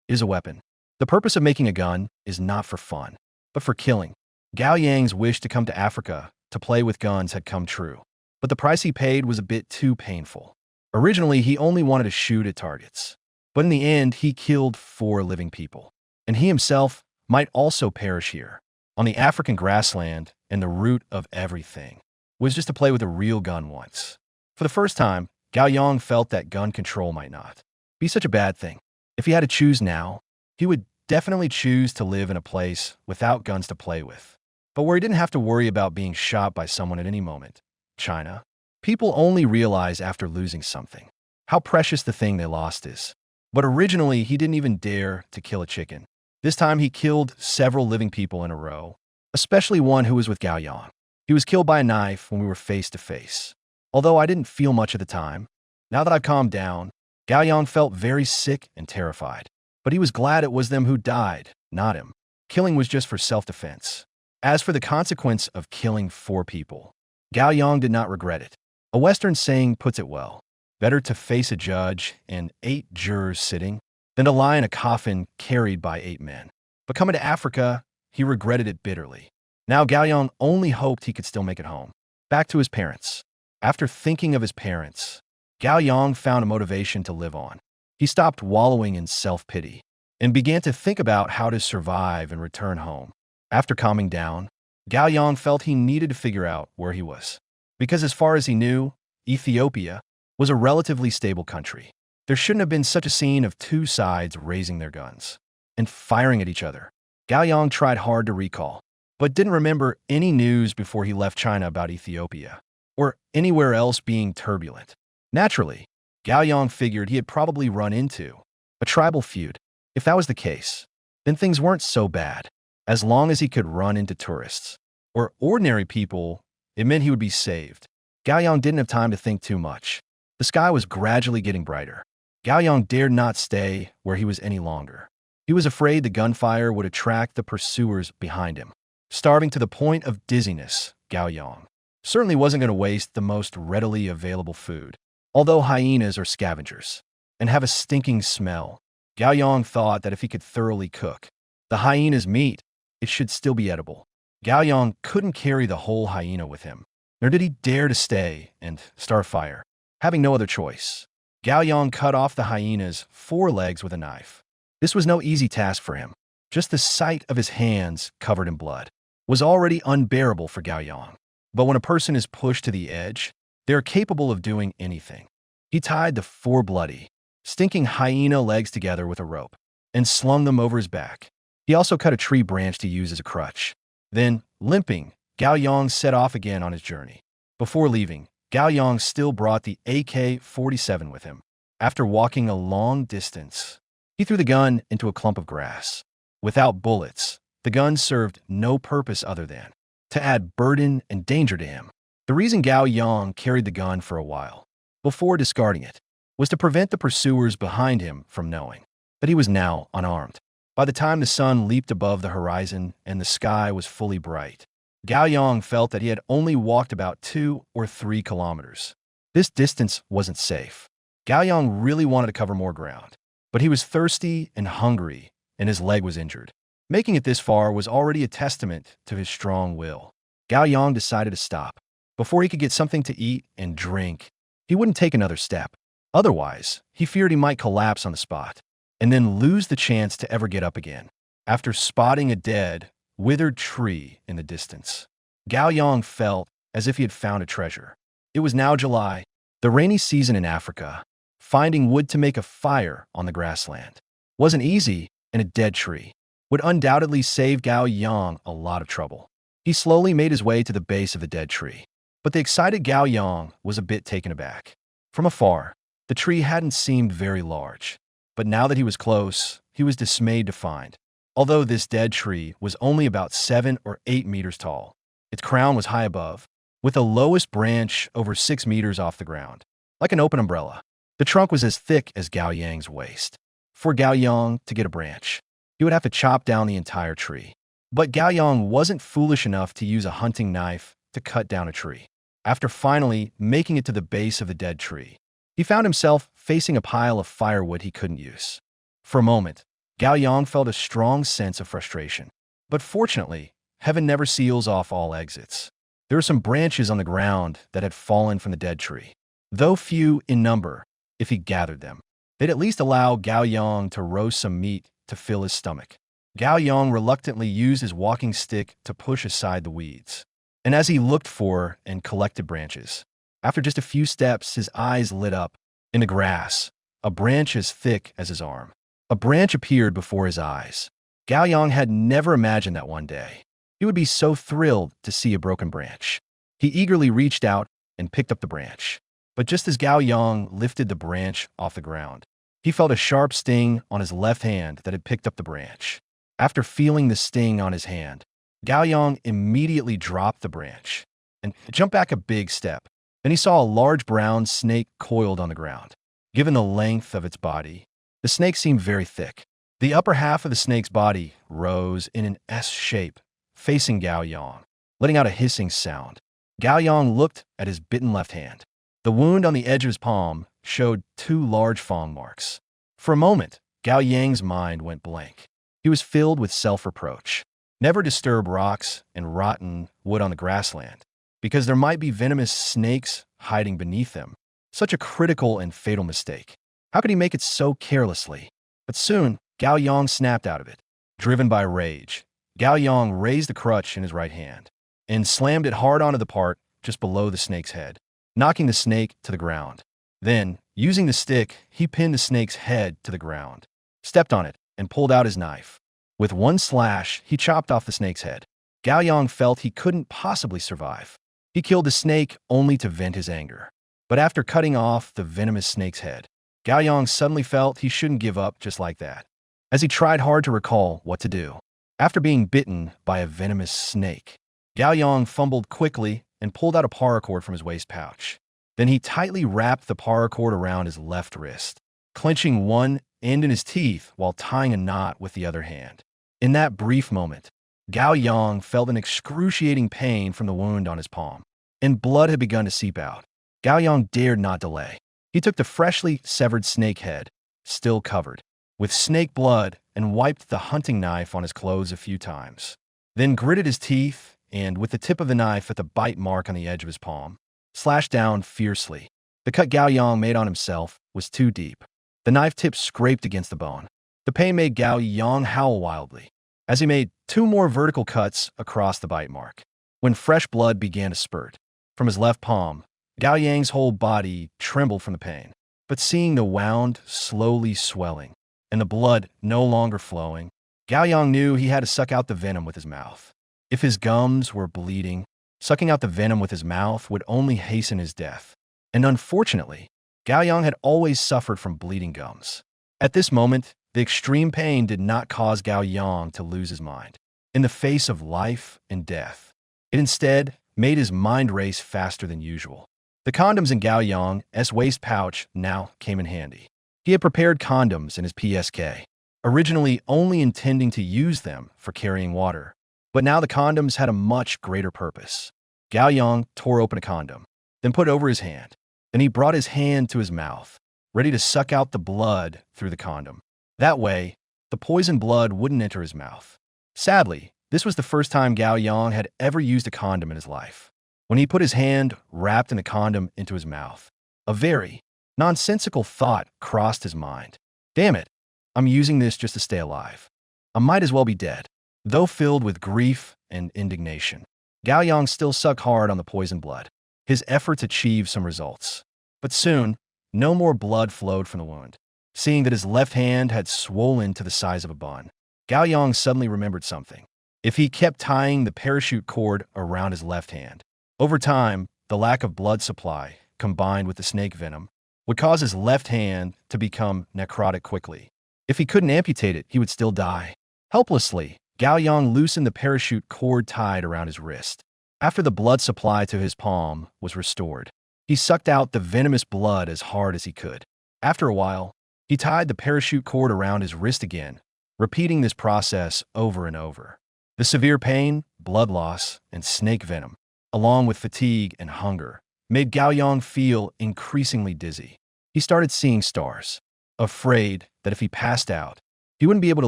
it is a weapon. The purpose of making a gun is not for fun, but for killing. Gao Yang's wish to come to Africa to play with guns had come true, but the price he paid was a bit too painful. Originally, he only wanted to shoot at targets, but in the end, he killed 4 living people, and he himself might also perish here. On the African grassland, and the root of everything was just to play with a real gun once. For the first time, Gao Yang felt that gun control might not be such a bad thing. If he had to choose now, he would definitely choose to live in a place without guns to play with, but where he didn't have to worry about being shot by someone at any moment. China. People only realize after losing something how precious the thing they lost is. But originally, he didn't even dare to kill a chicken. This time, he killed several living people in a row, especially one who was with Gao Yang. He was killed by a knife when we were face to face. Although I didn't feel much at the time, now that I've calmed down, Gao Yang felt very sick and terrified. But he was glad it was them who died, not him. Killing was just for self-defense. As for the consequence of killing 4 people, Gao Yang did not regret it. A Western saying puts it well: better to face a judge and 8 jurors sitting than to lie in a coffin carried by 8 men. But coming to Africa, he regretted it bitterly. Now Gao Yang only hoped he could still make it home, back to his parents. After thinking of his parents, Gao Yang found a motivation to live on. He stopped wallowing in self-pity and began to think about how to survive and return home. After calming down, Gao Yang felt he needed to figure out where he was. Because as far as he knew, Ethiopia was a relatively stable country. There shouldn't have been such a scene of 2 sides raising their guns and firing at each other. Gao Yang tried hard to recall, but didn't remember any news before he left China about Ethiopia or anywhere else being turbulent. Naturally, Gao Yang figured he had probably run into a tribal feud. If that was the case, then things weren't so bad. As long as he could run into tourists or ordinary people, it meant he would be saved. Gao Yang didn't have time to think too much. The sky was gradually getting brighter. Gao Yang dared not stay where he was any longer. He was afraid the gunfire would attract the pursuers behind him. Starving to the point of dizziness, Gao Yang certainly wasn't going to waste the most readily available food. Although hyenas are scavengers and have a stinking smell, Gao Yang thought that if he could thoroughly cook the hyena's meat, it should still be edible. Gao Yang couldn't carry the whole hyena with him, nor did he dare to stay and start a fire. Having no other choice, Gao Yang cut off the hyena's 4 legs with a knife. This was no easy task for him. Just the sight of his hands covered in blood was already unbearable for Gao Yang. But when a person is pushed to the edge, they are capable of doing anything. He tied the 4 bloody, stinking hyena legs together with a rope and slung them over his back. He also cut a tree branch to use as a crutch. Then, limping, Gao Yang set off again on his journey. Before leaving, Gao Yang still brought the AK-47 with him. After walking a long distance, he threw the gun into a clump of grass. Without bullets, the gun served no purpose other than to add burden and danger to him. The reason Gao Yang carried the gun for a while, before discarding it, was to prevent the pursuers behind him from knowing that he was now unarmed. By the time the sun leaped above the horizon and the sky was fully bright, Gao Yang felt that he had only walked about 2 or 3 kilometers. This distance wasn't safe. Gao Yang really wanted to cover more ground, but he was thirsty and hungry, and his leg was injured. Making it this far was already a testament to his strong will. Gao Yang decided to stop. Before he could get something to eat and drink, he wouldn't take another step. Otherwise, he feared he might collapse on the spot and then lose the chance to ever get up again. After spotting a dead, withered tree in the distance, Gao Yang felt as if he had found a treasure. It was now July, the rainy season in Africa. Finding wood to make a fire on the grassland wasn't easy, and a dead tree would undoubtedly save Gao Yang a lot of trouble. He slowly made his way to the base of the dead tree, but the excited Gao Yang was a bit taken aback. From afar, the tree hadn't seemed very large, but now that he was close, he was dismayed to find, although this dead tree was only about 7 or 8 meters tall, its crown was high above, with the lowest branch over 6 meters off the ground, like an open umbrella. The trunk was as thick as Gao Yang's waist. For Gao Yang to get a branch, he would have to chop down the entire tree. But Gao Yang wasn't foolish enough to use a hunting knife to cut down a tree. After finally making it to the base of the dead tree, he found himself facing a pile of firewood he couldn't use. For a moment, Gao Yang felt a strong sense of frustration. But fortunately, heaven never seals off all exits. There were some branches on the ground that had fallen from the dead tree. though few in number. If he gathered them, they'd at least allow Gao Yang to roast some meat to fill his stomach. Gao Yang reluctantly used his walking stick to push aside the weeds. And as he looked for and collected branches, after just a few steps, his eyes lit up. In the grass, a branch as thick as his arm. A branch appeared before his eyes. Gao Yang had never imagined that one day he would be so thrilled to see a broken branch. He eagerly reached out and picked up the branch. But just as Gao Yang lifted the branch off the ground, he felt a sharp sting on his left hand that had picked up the branch. After feeling the sting on his hand, Gao Yang immediately dropped the branch and jumped back a big step. Then he saw a large brown snake coiled on the ground. Given the length of its body, the snake seemed very thick. The upper half of the snake's body rose in an S shape, facing Gao Yang, letting out a hissing sound. Gao Yang looked at his bitten left hand. The wound on the edge of his palm showed 2 large fang marks. For a moment, Gao Yang's mind went blank. He was filled with self-reproach. Never disturb rocks and rotten wood on the grassland, because there might be venomous snakes hiding beneath them. Such a critical and fatal mistake. How could he make it so carelessly? But soon, Gao Yang snapped out of it. Driven by rage, Gao Yang raised the crutch in his right hand and slammed it hard onto the part just below the snake's head, knocking the snake to the ground. Then, using the stick, he pinned the snake's head to the ground, stepped on it, and pulled out his knife. With one slash, he chopped off the snake's head. Gao Yang felt he couldn't possibly survive. He killed the snake only to vent his anger. But after cutting off the venomous snake's head, Gao Yang suddenly felt he shouldn't give up just like that. As he tried hard to recall what to do, after being bitten by a venomous snake, Gao Yang fumbled quickly and pulled out a paracord from his waist pouch. Then he tightly wrapped the paracord around his left wrist, clenching one end in his teeth while tying a knot with the other hand. In that brief moment, Gao Yang felt an excruciating pain from the wound on his palm, and blood had begun to seep out. Gao Yang dared not delay. He took the freshly severed snake head, still covered with snake blood, and wiped the hunting knife on his clothes a few times. Then gritted his teeth and, with the tip of the knife at the bite mark on the edge of his palm, slashed down fiercely. The cut Gao Yang made on himself was too deep. The knife tip scraped against the bone. The pain made Gao Yang howl wildly as he made 2 more vertical cuts across the bite mark. When fresh blood began to spurt from his left palm, Gao Yang's whole body trembled from the pain. But seeing the wound slowly swelling and the blood no longer flowing, Gao Yang knew he had to suck out the venom with his mouth. If his gums were bleeding, sucking out the venom with his mouth would only hasten his death. And unfortunately, Gao Yang had always suffered from bleeding gums. At this moment, the extreme pain did not cause Gao Yang to lose his mind. In the face of life and death, it instead made his mind race faster than usual. The condoms in Gao Yang's waist pouch now came in handy. He had prepared condoms in his PSK, originally only intending to use them for carrying water. But now the condoms had a much greater purpose. Gao Yang tore open a condom, then put it over his hand. Then he brought his hand to his mouth, ready to suck out the blood through the condom. That way, the poison blood wouldn't enter his mouth. Sadly, this was the first time Gao Yang had ever used a condom in his life. When he put his hand wrapped in the condom into his mouth, a very nonsensical thought crossed his mind. Damn it, I'm using this just to stay alive. I might as well be dead. Though filled with grief and indignation, Gao Yang still sucked hard on the poison blood. His efforts achieved some results. But soon, no more blood flowed from the wound. Seeing that his left hand had swollen to the size of a bun, Gao Yang suddenly remembered something. If he kept tying the parachute cord around his left hand, over time, the lack of blood supply, combined with the snake venom, would cause his left hand to become necrotic quickly. If he couldn't amputate it, he would still die. Helplessly, Gao Yang loosened the parachute cord tied around his wrist. After the blood supply to his palm was restored, he sucked out the venomous blood as hard as he could. After a while, he tied the parachute cord around his wrist again, repeating this process over and over. The severe pain, blood loss, and snake venom, along with fatigue and hunger, made Gao Yang feel increasingly dizzy. He started seeing stars, afraid that if he passed out, he wouldn't be able to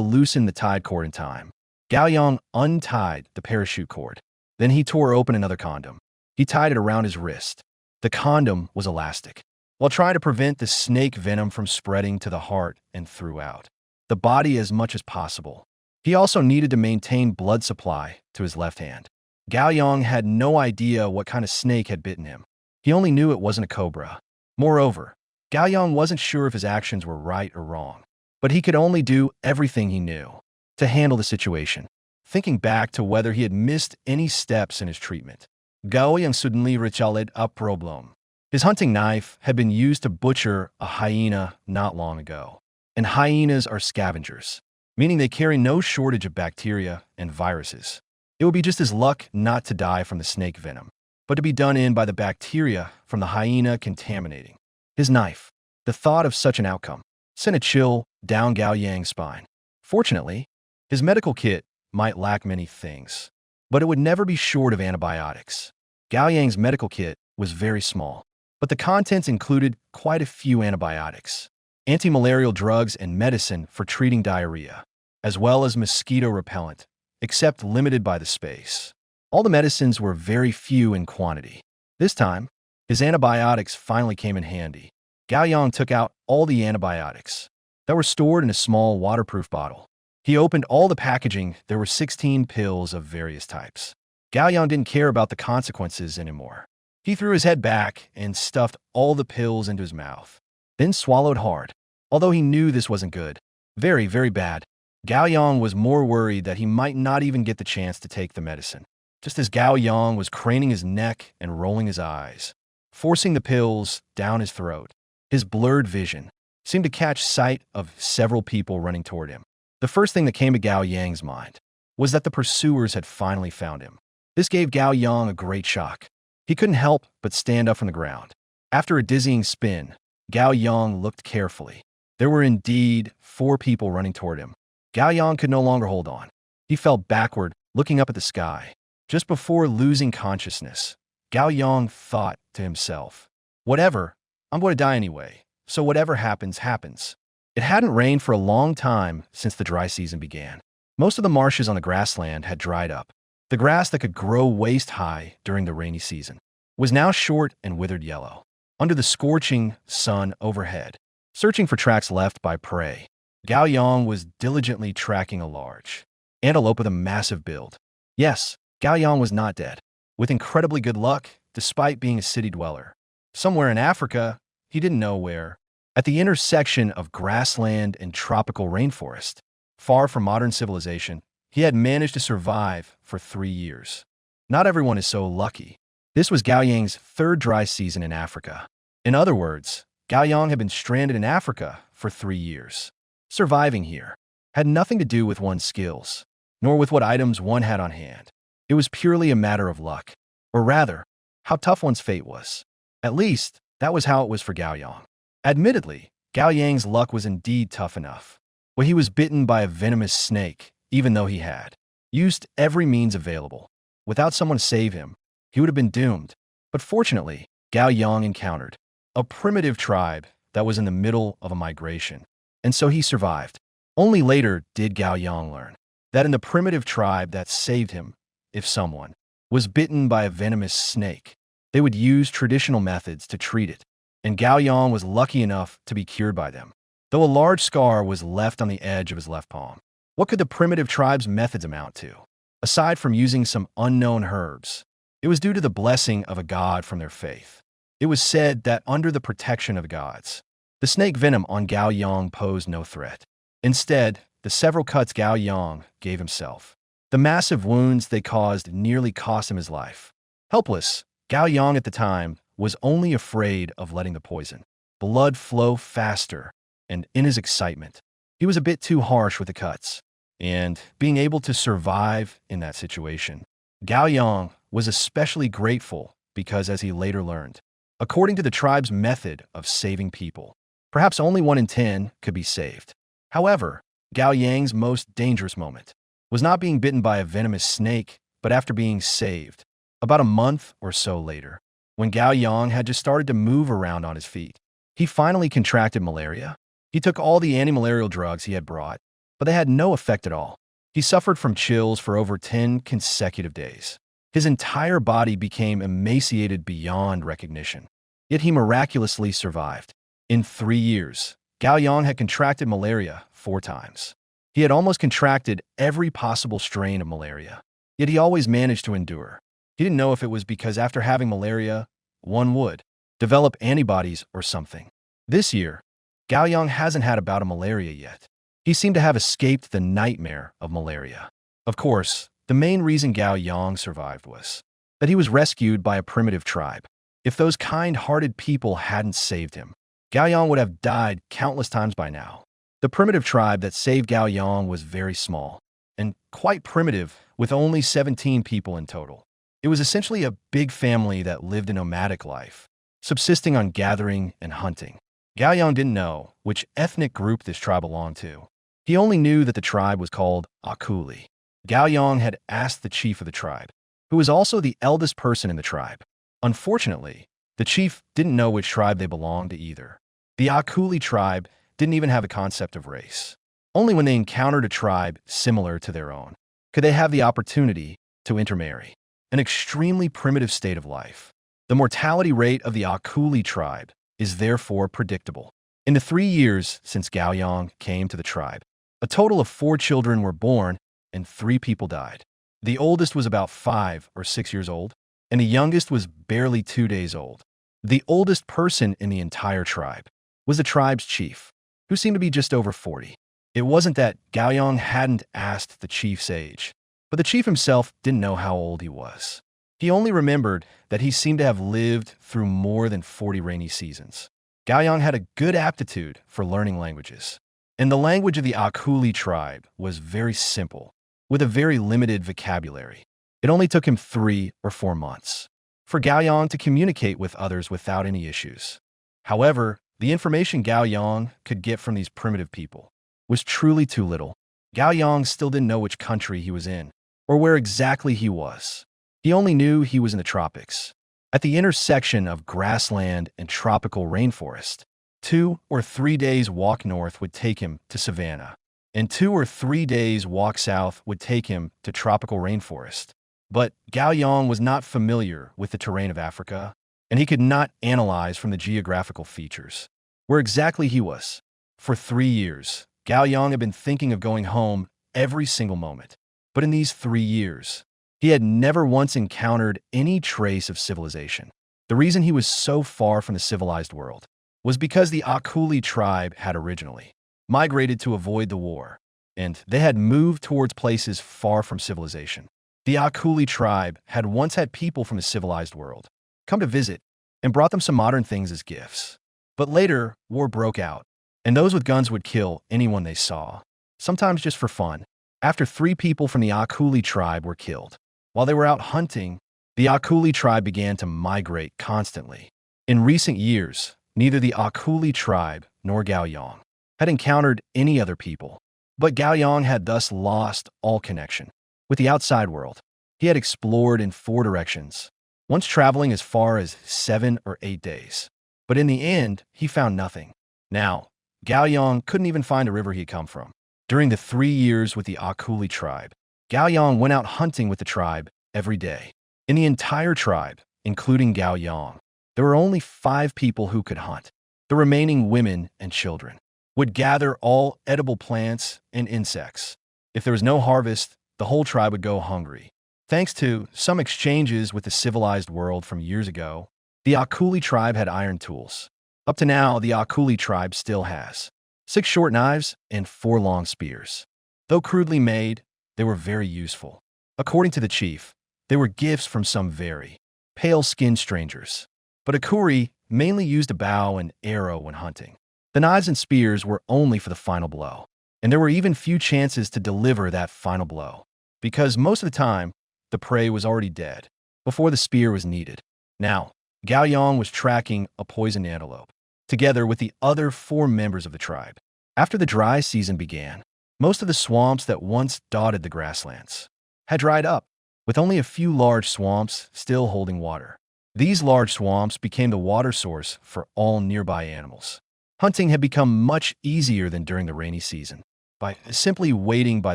loosen the tied cord in time. Gao Yang untied the parachute cord. Then he tore open another condom. He tied it around his wrist. The condom was elastic, while trying to prevent the snake venom from spreading to the heart and throughout the body as much as possible. He also needed to maintain blood supply to his left hand. Gao Yang had no idea what kind of snake had bitten him. He only knew it wasn't a cobra. Moreover, Gao Yang wasn't sure if his actions were right or wrong, but he could only do everything he knew to handle the situation. Thinking back to whether he had missed any steps in his treatment, Gao Yang suddenly recalled a problem. His hunting knife had been used to butcher a hyena not long ago, and hyenas are scavengers, meaning they carry no shortage of bacteria and viruses. It would be just his luck not to die from the snake venom, but to be done in by the bacteria from the hyena contaminating his knife. The thought of such an outcome sent a chill down Gao Yang's spine. Fortunately, his medical kit might lack many things, but it would never be short of antibiotics. Gao Yang's medical kit was very small, but the contents included quite a few antibiotics, anti-malarial drugs and medicine for treating diarrhea, as well as mosquito repellent, except limited by the space. All the medicines were very few in quantity. This time, his antibiotics finally came in handy. Gao Yang took out all the antibiotics that were stored in a small waterproof bottle. He opened all the packaging. There were 16 pills of various types. Gao Yang didn't care about the consequences anymore. He threw his head back and stuffed all the pills into his mouth, then swallowed hard. Although he knew this wasn't good, very, very bad, Gao Yang was more worried that he might not even get the chance to take the medicine. Just as Gao Yang was craning his neck and rolling his eyes, forcing the pills down his throat, his blurred vision seemed to catch sight of several people running toward him. The first thing that came to Gao Yang's mind was that the pursuers had finally found him. This gave Gao Yang a great shock. He couldn't help but stand up from the ground. After a dizzying spin, Gao Yang looked carefully. There were indeed 4 people running toward him. Gao Yang could no longer hold on. He fell backward, looking up at the sky. Just before losing consciousness, Gao Yang thought to himself, "Whatever, I'm going to die anyway, so whatever happens, happens." It hadn't rained for a long time since the dry season began. Most of the marshes on the grassland had dried up. The grass that could grow waist-high during the rainy season was now short and withered yellow. Under the scorching sun overhead, searching for tracks left by prey, Gao Yang was diligently tracking a large antelope with a massive build. Yes, Gao Yang was not dead. With incredibly good luck, despite being a city dweller, somewhere in Africa, he didn't know where, at the intersection of grassland and tropical rainforest, far from modern civilization, he had managed to survive for 3 years. Not everyone is so lucky. This was Gao Yang's 3rd dry season in Africa. In other words, Gao Yang had been stranded in Africa for 3 years. Surviving here had nothing to do with one's skills, nor with what items one had on hand. It was purely a matter of luck, or rather, how tough one's fate was. At least, that was how it was for Gao Yang. Admittedly, Gao Yang's luck was indeed tough enough. When he was bitten by a venomous snake, even though he had used every means available. Without someone to save him, he would have been doomed. But fortunately, Gao Yang encountered a primitive tribe that was in the middle of a migration, and so he survived. Only later did Gao Yang learn that in the primitive tribe that saved him, if someone was bitten by a venomous snake, they would use traditional methods to treat it, and Gao Yang was lucky enough to be cured by them, though a large scar was left on the edge of his left palm. What could the primitive tribe's methods amount to? Aside from using some unknown herbs, it was due to the blessing of a god from their faith. It was said that under the protection of the gods, the snake venom on Gao Yang posed no threat. Instead, the several cuts Gao Yang gave himself, the massive wounds they caused nearly cost him his life. Helpless, Gao Yang at the time was only afraid of letting the poison blood flow faster, and in his excitement, he was a bit too harsh with the cuts. And being able to survive in that situation, Gao Yang was especially grateful because, as he later learned, according to the tribe's method of saving people, perhaps only 1 in 10 could be saved. However, Gao Yang's most dangerous moment was not being bitten by a venomous snake, but after being saved, about a month or so later, when Gao Yang had just started to move around on his feet. He finally contracted malaria. He took all the anti-malarial drugs he had brought, but they had no effect at all. He suffered from chills for over 10 consecutive days. His entire body became emaciated beyond recognition. yet he miraculously survived. In 3 years, Gao Yang had contracted malaria 4 times. He had almost contracted every possible strain of malaria, yet he always managed to endure. He didn't know if it was because after having malaria, one would develop antibodies or something. This year, Gao Yang hasn't had a bout of malaria yet. He seemed to have escaped the nightmare of malaria. Of course, the main reason Gao Yang survived was that he was rescued by a primitive tribe. If those kind-hearted people hadn't saved him, Gao Yang would have died countless times by now. The primitive tribe that saved Gao Yang was very small and quite primitive, with only 17 people in total. It was essentially a big family that lived a nomadic life, subsisting on gathering and hunting. Gao Yang didn't know which ethnic group this tribe belonged to. He only knew that the tribe was called Akuli. Gao Yang had asked the chief of the tribe, who was also the eldest person in the tribe. Unfortunately, the chief didn't know which tribe they belonged to either. The Akuli tribe didn't even have a concept of race. Only when they encountered a tribe similar to their own could they have the opportunity to intermarry. An extremely primitive state of life. The mortality rate of the Akuli tribe is therefore predictable. In the 3 years since Gao Yang came to the tribe, a total of 4 children were born and 3 people died. The oldest was about 5 or 6 years old, and the youngest was barely 2 days old. The oldest person in the entire tribe was the tribe's chief, who seemed to be just over 40. It wasn't that Gao Yang hadn't asked the chief's age, but the chief himself didn't know how old he was. He only remembered that he seemed to have lived through more than 40 rainy seasons. Gao Yang had a good aptitude for learning languages, and the language of the Akuli tribe was very simple, with a very limited vocabulary. It only took him 3 or 4 months for Gao Yang to communicate with others without any issues. However, the information Gao Yang could get from these primitive people was truly too little. Gao Yang still didn't know which country he was in, or where exactly he was. He only knew he was in the tropics, at the intersection of grassland and tropical rainforest. 2 or 3 days walk north would take him to savanna, and 2 or 3 days walk south would take him to tropical rainforest. But Gao Yang was not familiar with the terrain of Africa, and he could not analyze from the geographical features where exactly he was. For 3 years, Gao Yang had been thinking of going home every single moment. But in these 3 years, he had never once encountered any trace of civilization. The reason he was so far from the civilized world was because the Akuli tribe had originally migrated to avoid the war, and they had moved towards places far from civilization. The Akuli tribe had once had people from the civilized world come to visit and brought them some modern things as gifts. But later, war broke out, and those with guns would kill anyone they saw, sometimes just for fun. After 3 people from the Akuli tribe were killed while they were out hunting, the Akuli tribe began to migrate constantly. In recent years, neither the Akuli tribe nor Gao Yang had encountered any other people, but Gao Yang had thus lost all connection with the outside world. He had explored in 4 directions, once traveling as far as 7 or 8 days. But in the end, he found nothing. Now, Gao Yang couldn't even find a river he had come from. During the 3 years with the Akuli tribe, Gao Yang went out hunting with the tribe every day. In the entire tribe, including Gao Yang, there were only 5 people who could hunt. The remaining women and children would gather all edible plants and insects. If there was no harvest, the whole tribe would go hungry. Thanks to some exchanges with the civilized world from years ago, the Akuli tribe had iron tools. Up to now, the Akuli tribe still has 6 short knives and 4 long spears. Though crudely made, they were very useful. According to the chief, they were gifts from some very pale-skinned strangers. But Akuri mainly used a bow and arrow when hunting. The knives and spears were only for the final blow, and there were even few chances to deliver that final blow, because most of the time, the prey was already dead before the spear was needed. Now, Gao Yang was tracking a poisoned antelope, together with the other 4 members of the tribe. After the dry season began, most of the swamps that once dotted the grasslands had dried up, with only a few large swamps still holding water. These large swamps became the water source for all nearby animals. Hunting had become much easier than during the rainy season. By simply waiting by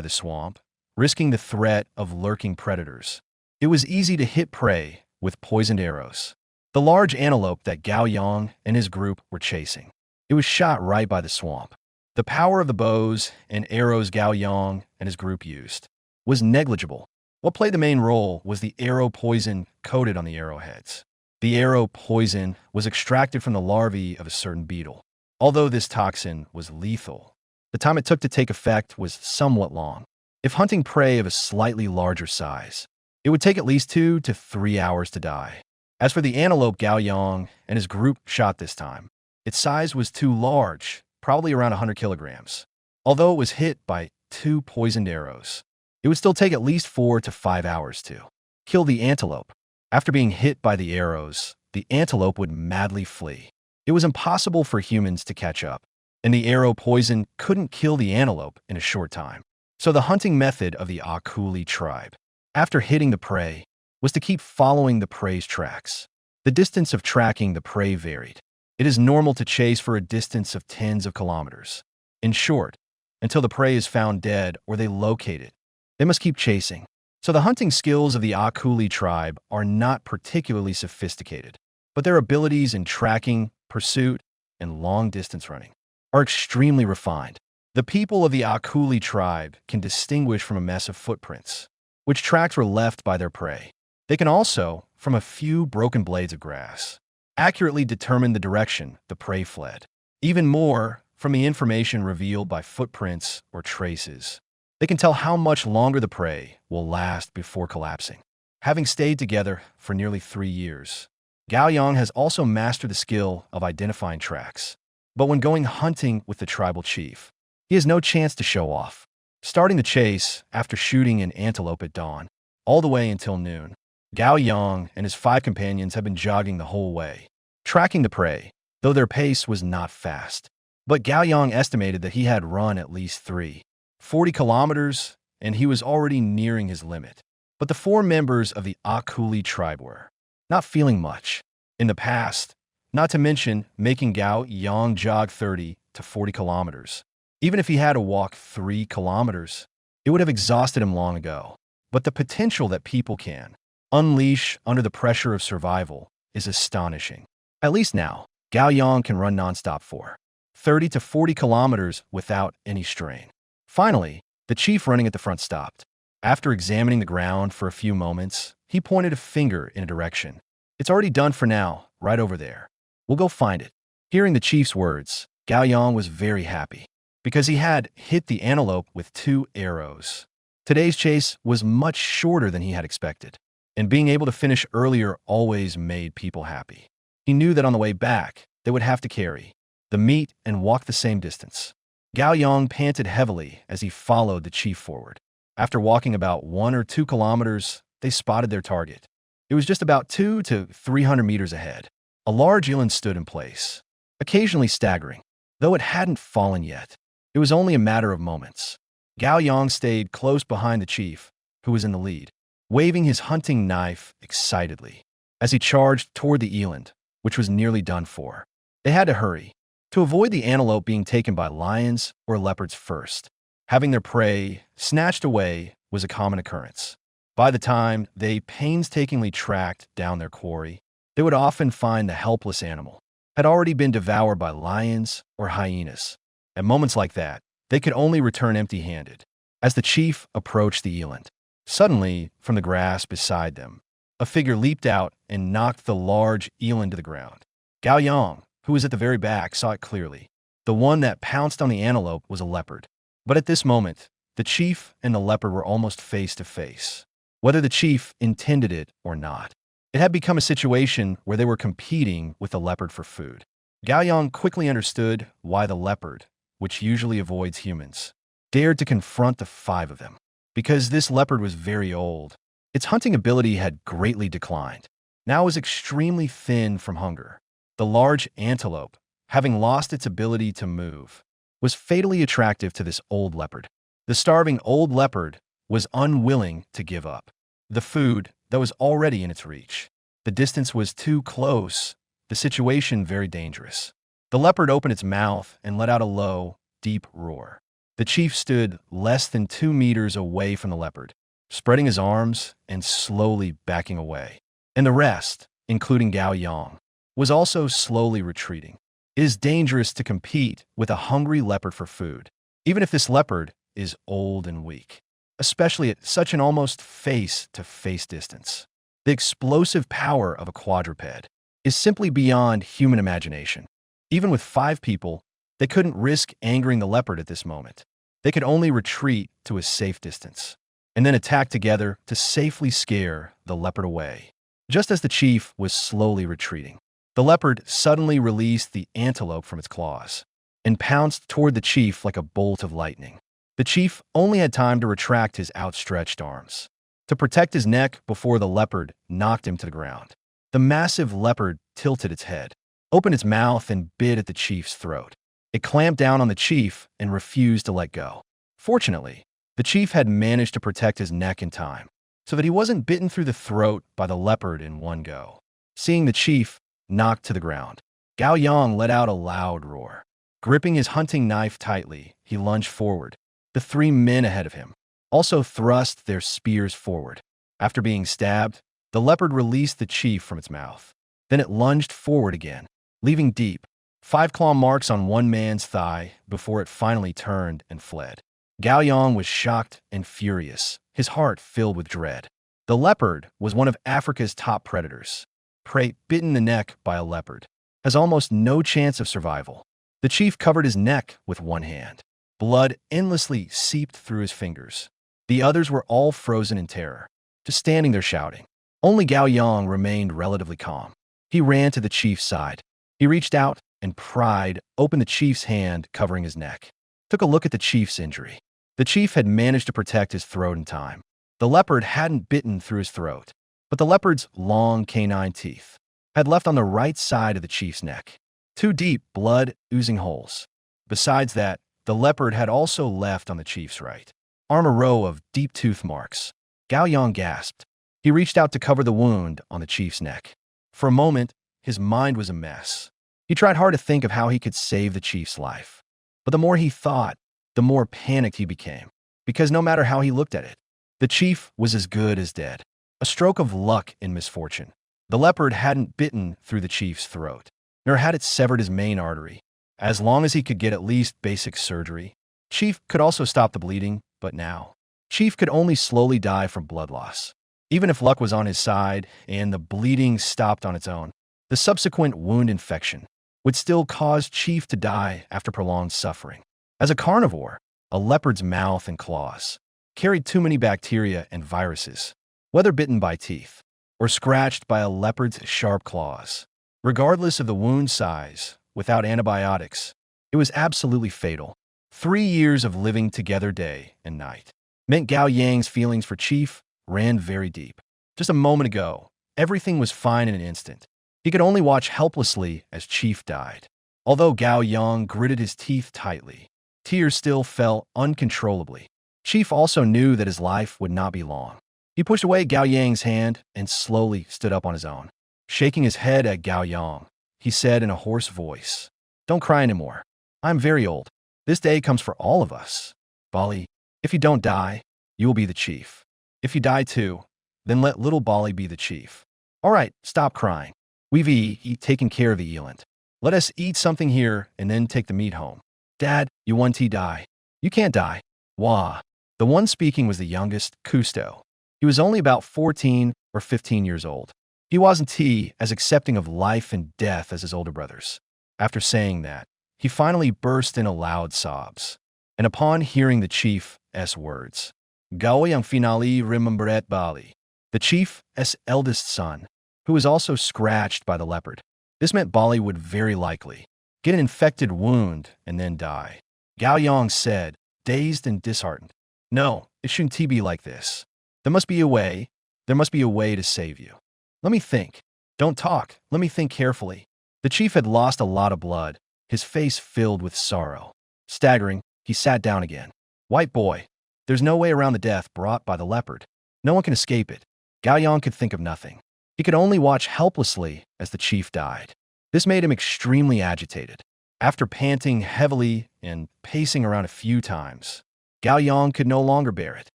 the swamp, risking the threat of lurking predators, it was easy to hit prey with poisoned arrows. the large antelope that Gao Yang and his group were chasing. It was shot right by the swamp. The power of the bows and arrows Gao Yang and his group used was negligible. What played the main role was the arrow poison coated on the arrowheads. The arrow poison was extracted from the larvae of a certain beetle. Although this toxin was lethal, the time it took to take effect was somewhat long. If hunting prey of a slightly larger size, it would take at least 2 to 3 hours to die. As for the antelope Gao Yang and his group shot this time, its size was too large, probably around 100 kilograms. Although it was hit by 2 poisoned arrows, it would still take at least 4 to 5 hours to kill the antelope. After being hit by the arrows, the antelope would madly flee. It was impossible for humans to catch up, and the arrow poison couldn't kill the antelope in a short time. So the hunting method of the Akuli tribe, after hitting the prey, was to keep following the prey's tracks. The distance of tracking the prey varied. It is normal to chase for a distance of tens of kilometers. In short, until the prey is found dead or they locate it, they must keep chasing. So the hunting skills of the Akuli tribe are not particularly sophisticated, but their abilities in tracking, pursuit, and long-distance running are extremely refined. The people of the Akuli tribe can distinguish from a mess of footprints, which tracks were left by their prey. They can also, from a few broken blades of grass, accurately determine the direction the prey fled. Even more, from the information revealed by footprints or traces, they can tell how much longer the prey will last before collapsing. Having stayed together for nearly 3 years, Gao Yang has also mastered the skill of identifying tracks. But when going hunting with the tribal chief, he has no chance to show off. Starting the chase after shooting an antelope at dawn, all the way until noon, Gao Yang and his 5 companions have been jogging the whole way, tracking the prey, though their pace was not fast. But Gao Yang estimated that he had run at least 40 kilometers, and he was already nearing his limit. But the 4 members of the Akuli tribe were not feeling much. In the past, not to mention making Gao Yang jog 30 to 40 kilometers. Even if he had to walk 3 kilometers, it would have exhausted him long ago. But the potential that people can unleash under the pressure of survival is astonishing. At least now, Gao Yang can run nonstop for 30 to 40 kilometers without any strain. Finally, the chief running at the front stopped. After examining the ground for a few moments, he pointed a finger in a direction. "It's already done for now, right over there. We'll go find it." Hearing the chief's words, Gao Yang was very happy, because he had hit the antelope with 2 arrows. Today's chase was much shorter than he had expected, and being able to finish earlier always made people happy. He knew that on the way back, they would have to carry the meat and walk the same distance. Gao Yang panted heavily as he followed the chief forward. After walking about 1 or 2 kilometers, they spotted their target. It was just about 200 to 300 meters ahead. A large eland stood in place, occasionally staggering. Though it hadn't fallen yet, it was only a matter of moments. Gao Yang stayed close behind the chief, who was in the lead, waving his hunting knife excitedly as he charged toward the eland, which was nearly done for. They had to hurry to avoid the antelope being taken by lions or leopards first. Having their prey snatched away was a common occurrence. By the time they painstakingly tracked down their quarry, they would often find the helpless animal had already been devoured by lions or hyenas. At moments like that, they could only return empty-handed. As the chief approached the eland, suddenly, from the grass beside them, a figure leaped out and knocked the large eland to the ground. Gao Yang, who was at the very back, saw it clearly. The one that pounced on the antelope was a leopard. But at this moment, the chief and the leopard were almost face to face, whether the chief intended it or not. It had become a situation where they were competing with the leopard for food. Gao Yang quickly understood why the leopard, which usually avoids humans, dared to confront the 5 of them. Because this leopard was very old, its hunting ability had greatly declined. Now it was extremely thin from hunger. The large antelope, having lost its ability to move, was fatally attractive to this old leopard. The starving old leopard was unwilling to give up the food that was already in its reach. The distance was too close, the situation very dangerous. The leopard opened its mouth and let out a low, deep roar. The chief stood less than 2 meters away from the leopard, spreading his arms and slowly backing away. And the rest, including Gao Yang, was also slowly retreating. It is dangerous to compete with a hungry leopard for food, even if this leopard is old and weak, especially at such an almost face-to-face distance. The explosive power of a quadruped is simply beyond human imagination. Even with 5 people, they couldn't risk angering the leopard at this moment. They could only retreat to a safe distance, and then attack together to safely scare the leopard away. Just as the chief was slowly retreating, the leopard suddenly released the antelope from its claws and pounced toward the chief like a bolt of lightning. The chief only had time to retract his outstretched arms to protect his neck before the leopard knocked him to the ground. The massive leopard tilted its head, opened its mouth, and bit at the chief's throat. It clamped down on the chief and refused to let go. Fortunately, the chief had managed to protect his neck in time, so that he wasn't bitten through the throat by the leopard in one go. Seeing the chief knocked to the ground, Gao Yang let out a loud roar. Gripping his hunting knife tightly, he lunged forward. The 3 men ahead of him also thrust their spears forward. After being stabbed, the leopard released the chief from its mouth. Then it lunged forward again, leaving deep 5 claw marks on one man's thigh before it finally turned and fled. Gao Yang was shocked and furious, his heart filled with dread. The leopard was one of Africa's top predators. Prey bitten in the neck by a leopard has almost no chance of survival. The chief covered his neck with one hand. Blood endlessly seeped through his fingers. The others were all frozen in terror, just standing there shouting. Only Gao Yang remained relatively calm. He ran to the chief's side. He reached out and pried open the chief's hand covering his neck. Took a look at the chief's injury. The chief had managed to protect his throat in time. The leopard hadn't bitten through his throat, but the leopard's long canine teeth had left on the right side of the chief's neck 2 deep, blood-oozing holes. Besides that, the leopard had also left on the chief's right arm a row of deep tooth marks. Gao Yang gasped. He reached out to cover the wound on the chief's neck. For a moment, his mind was a mess. He tried hard to think of how he could save the chief's life. But the more he thought, the more panicked he became, because no matter how he looked at it, the chief was as good as dead. A stroke of luck in misfortune. The leopard hadn't bitten through the chief's throat, nor had it severed his main artery. As long as he could get at least basic surgery, Chief could also stop the bleeding, but now, Chief could only slowly die from blood loss. Even if luck was on his side and the bleeding stopped on its own, the subsequent wound infection would still cause Chief to die after prolonged suffering. As a carnivore, a leopard's mouth and claws carried too many bacteria and viruses, whether bitten by teeth or scratched by a leopard's sharp claws. Regardless of the wound size, without antibiotics, it was absolutely fatal. 3 years of living together day and night meant Gao Yang's feelings for Chief ran very deep. Just a moment ago, everything was fine in an instant. He could only watch helplessly as Chief died. Although Gao Yang gritted his teeth tightly, tears still fell uncontrollably. Chief also knew that his life would not be long. He pushed away Gao Yang's hand and slowly stood up on his own. Shaking his head at Gao Yang, he said in a hoarse voice, "Don't cry anymore. I'm very old. This day comes for all of us. Bali, if you don't die, you will be the chief. If you die too, then let little Bali be the chief. All right, stop crying. We've taken care of the eland. Let us eat something here and then take the meat home. Dad, you want to die? You can't die. Wah." The one speaking was the youngest, Cousteau. He was only about 14 or 15 years old. He wasn't as accepting of life and death as his older brothers. After saying that, he finally burst into loud sobs. And upon hearing the chief's words, "Gao yang finally remembered Bali," the chief's eldest son, who was also scratched by the leopard. This meant Bali would very likely get an infected wound and then die. Gao Yang said, dazed and disheartened, "No, it shouldn't be like this. There must be a way. There must be a way to save you. Let me think. Don't talk. Let me think carefully." The chief had lost a lot of blood, his face filled with sorrow. Staggering, he sat down again. "White boy, there's no way around the death brought by the leopard. No one can escape it." Gao Yang could think of nothing. He could only watch helplessly as the chief died. This made him extremely agitated. After panting heavily and pacing around a few times, Gao Yang could no longer bear it.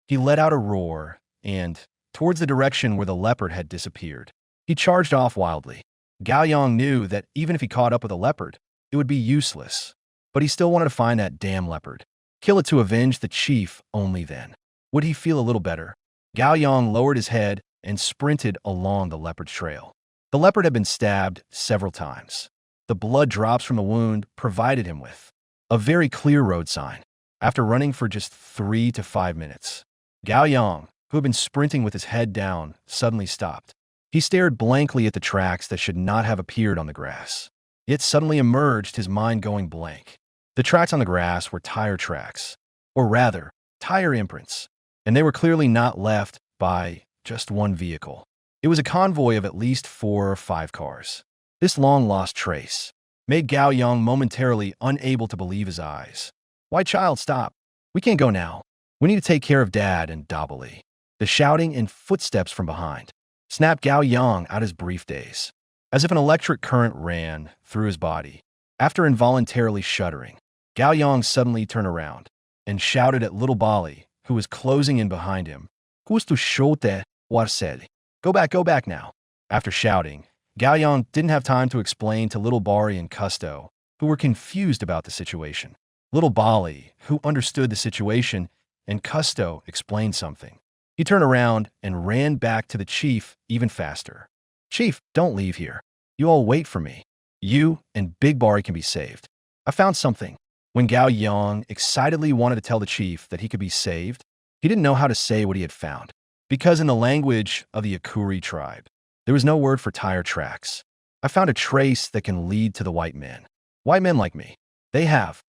He let out a roar and, towards the direction where the leopard had disappeared, He charged off wildly. Gao Yang knew that even if he caught up with a leopard, it would be useless. But he still wanted to find that damn leopard. Kill it to avenge the chief only then. Would he feel a little better? Gao Yang lowered his head and sprinted along the leopard's trail. The leopard had been stabbed several times. The blood drops from the wound provided him with a very clear road sign. After running for just 3 to 5 minutes, Gao Yang, who had been sprinting with his head down, suddenly stopped. He stared blankly at the tracks that should not have appeared on the grass. It suddenly emerged, his mind going blank. The tracks on the grass were tire tracks, or rather, tire imprints, and they were clearly not left by just one vehicle. It was a convoy of at least 4 or 5 cars. This long-lost trace made Gao Yang momentarily unable to believe his eyes. "Why, child, stop. We can't go now. We need to take care of Dad and Dabali." The shouting and footsteps from behind snapped Gao Yang out his brief daze. As if an electric current ran through his body. After involuntarily shuddering, Gao Yang suddenly turned around and shouted at little Bali, who was closing in behind him. "Custo shote war said. Go back now." After shouting, Gao Yang didn't have time to explain to little Bari and Custo, who were confused about the situation. Little Bali, who understood the situation, and Custo explained something. He turned around and ran back to the chief even faster. "Chief, don't leave here. You all wait for me. You and Big Bari can be saved. I found something." When Gao Yang excitedly wanted to tell the chief that he could be saved, he didn't know how to say what he had found. Because in the language of the Akuri tribe, there was no word for tire tracks. "I found a trace that can lead to the white men. White men like me. They have,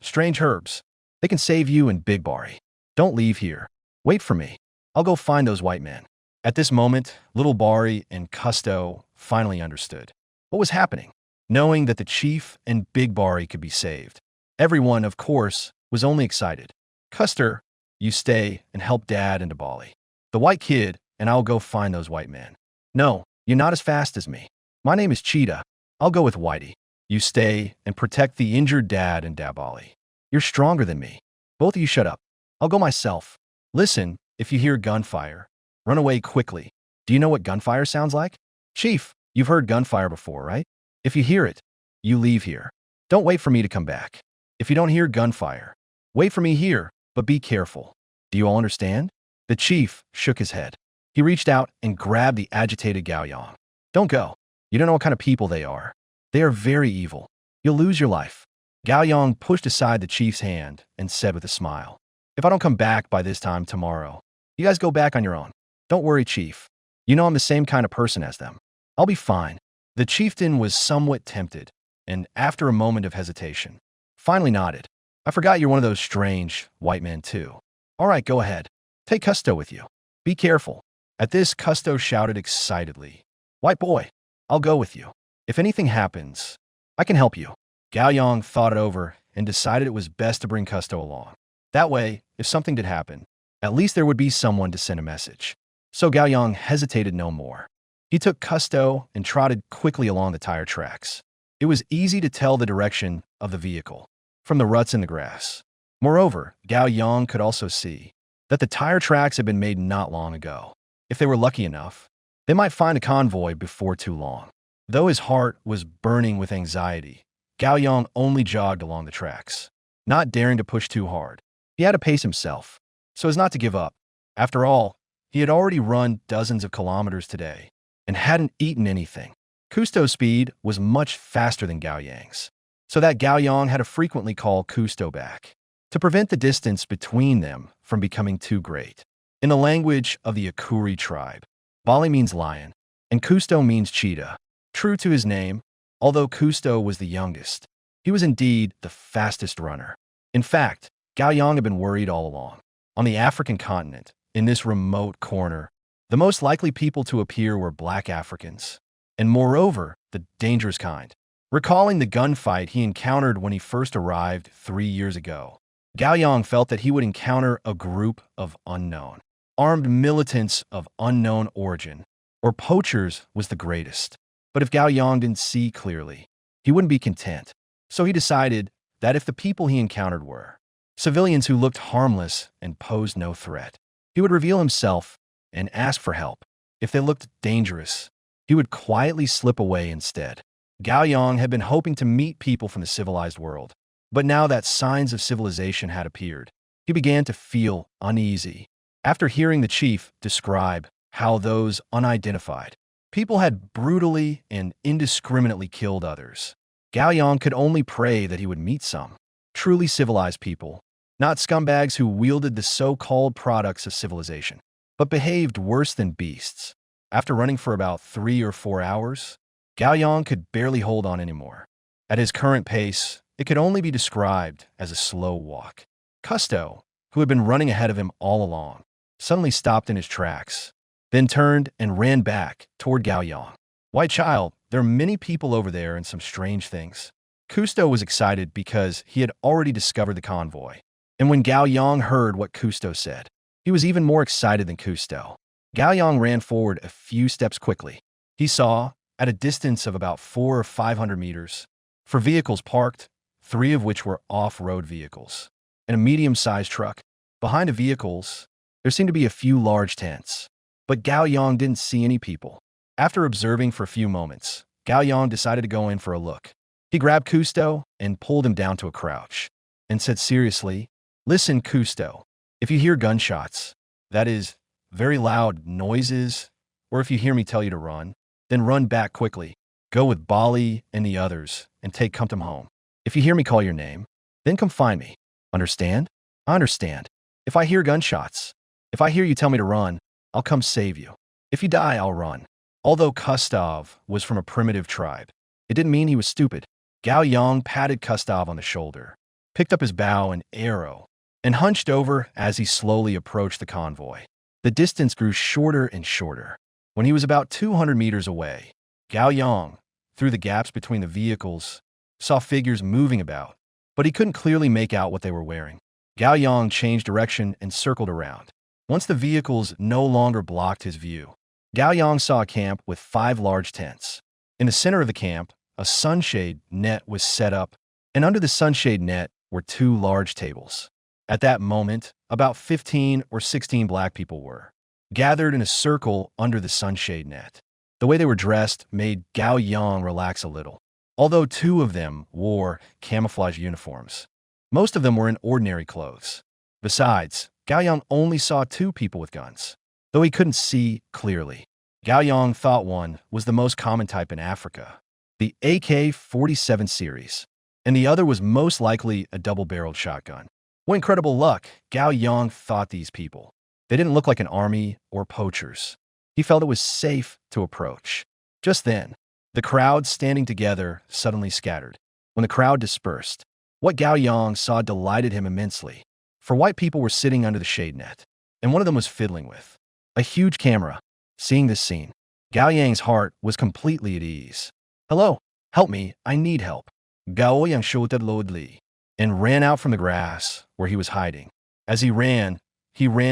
strange herbs. They can save you and Big Bari. Don't leave here. Wait for me. I'll go find those white men." At this moment, little Bari and Custo finally understood what was happening. Knowing that the chief and Big Bari could be saved, everyone, of course, was only excited. "Custer, you stay and help Dad and Dabali. The white kid and I'll go find those white men." "No, you're not as fast as me. My name is Cheetah. I'll go with Whitey. You stay and protect the injured Dad and Dabali. You're stronger than me. Both of you shut up. I'll go myself. Listen, if you hear gunfire, run away quickly." Do you know what gunfire sounds like? "Chief, you've heard gunfire before, right? If you hear it, you leave here. Don't wait for me to come back. If you don't hear gunfire, wait for me here, but be careful. Do you all understand?" The chief shook his head. He reached out and grabbed the agitated Gao Yang. "Don't go. You don't know what kind of people they are. They are very evil. You'll lose your life." Gao Yang pushed aside the chief's hand and said with a smile, "If I don't come back by this time tomorrow, you guys go back on your own. Don't worry, chief. You know I'm the same kind of person as them. I'll be fine." The chieftain was somewhat tempted, and after a moment of hesitation, finally nodded. "I forgot you're one of those strange white men too. All right, go ahead. Take Custo with you. Be careful." At this, Custo shouted excitedly, "White boy, I'll go with you. If anything happens, I can help you." Gao Yang thought it over and decided it was best to bring Custo along. That way, if something did happen, at least there would be someone to send a message. So Gao Yang hesitated no more. He took Custo and trotted quickly along the tire tracks. It was easy to tell the direction of the vehicle from the ruts in the grass. Moreover, Gao Yang could also see that the tire tracks had been made not long ago. If they were lucky enough, they might find a convoy before too long. Though his heart was burning with anxiety, Gao Yang only jogged along the tracks, not daring to push too hard. He had to pace himself, so as not to give up. After all, he had already run dozens of kilometers today and hadn't eaten anything. Cousteau's speed was much faster than Gao Yang's, so that Gao Yang had to frequently call Cousteau back to prevent the distance between them from becoming too great. In the language of the Akuri tribe, Bali means lion, and Cousteau means cheetah. True to his name, although Cousteau was the youngest, he was indeed the fastest runner. In fact, Gao Yang had been worried all along. On the African continent, in this remote corner, the most likely people to appear were black Africans, and moreover, the dangerous kind. Recalling the gunfight he encountered when he first arrived 3 years ago, Gao Yang felt that he would encounter a group of unknown, armed militants of unknown origin, or poachers was the greatest. But if Gao Yang didn't see clearly, he wouldn't be content. So he decided that if the people he encountered were civilians who looked harmless and posed no threat, he would reveal himself and ask for help. If they looked dangerous, he would quietly slip away instead. Gao Yang had been hoping to meet people from the civilized world, but now that signs of civilization had appeared, he began to feel uneasy. After hearing the chief describe how those unidentified people had brutally and indiscriminately killed others, Gao Yang could only pray that he would meet some truly civilized people, not scumbags who wielded the so-called products of civilization, but behaved worse than beasts. After running for about 3 or 4 hours, Gao Yang could barely hold on anymore. At his current pace, it could only be described as a slow walk. Cousteau, who had been running ahead of him all along, suddenly stopped in his tracks, then turned and ran back toward Gao Yang. "White child, there are many people over there and some strange things." Cousteau was excited because he had already discovered the convoy. And when Gao Yang heard what Cousteau said, he was even more excited than Cousteau. Gao Yang ran forward a few steps quickly. He saw, at a distance of about 400 or 500 meters, 4 vehicles parked, 3 of which were off-road vehicles, and a medium-sized truck. Behind the vehicles, there seemed to be a few large tents, but Gao Yang didn't see any people. After observing for a few moments, Gao Yang decided to go in for a look. He grabbed Cousteau and pulled him down to a crouch, and said seriously, "Listen, Cousteau, if you hear gunshots, that is, very loud noises, or if you hear me tell you to run, then run back quickly. Go with Bali and the others and take Kumtum home. If you hear me call your name, then come find me. Understand?" "I understand. If I hear gunshots, if I hear you tell me to run, I'll come save you. If you die, I'll run." Although Cousteau was from a primitive tribe, it didn't mean he was stupid. Gao Yang patted Cousteau on the shoulder, picked up his bow and arrow, and hunched over as he slowly approached the convoy. The distance grew shorter and shorter. When he was about 200 meters away, Gao Yang, through the gaps between the vehicles, saw figures moving about, but he couldn't clearly make out what they were wearing. Gao Yang changed direction and circled around. Once the vehicles no longer blocked his view, Gao Yang saw a camp with 5 large tents. In the center of the camp, a sunshade net was set up, and under the sunshade net were 2 large tables. At that moment, about 15 or 16 black people were gathered in a circle under the sunshade net. The way they were dressed made Gao Yang relax a little. Although 2 of them wore camouflage uniforms, most of them were in ordinary clothes. Besides, Gao Yang only saw 2 people with guns, though he couldn't see clearly. Gao Yang thought one was the most common type in Africa, the AK-47 series, and the other was most likely a double-barreled shotgun. What incredible luck, Gao Yang thought these people. They didn't look like an army or poachers. He felt it was safe to approach. Just then, the crowd standing together suddenly scattered. When the crowd dispersed, what Gao Yang saw delighted him immensely. For white people were sitting under the shade net, and one of them was fiddling with a huge camera. Seeing this scene, Gao Yang's heart was completely at ease. "Hello, help me, I need help." Gao Yang shouted loudly and ran out from the grass where he was hiding. As he ran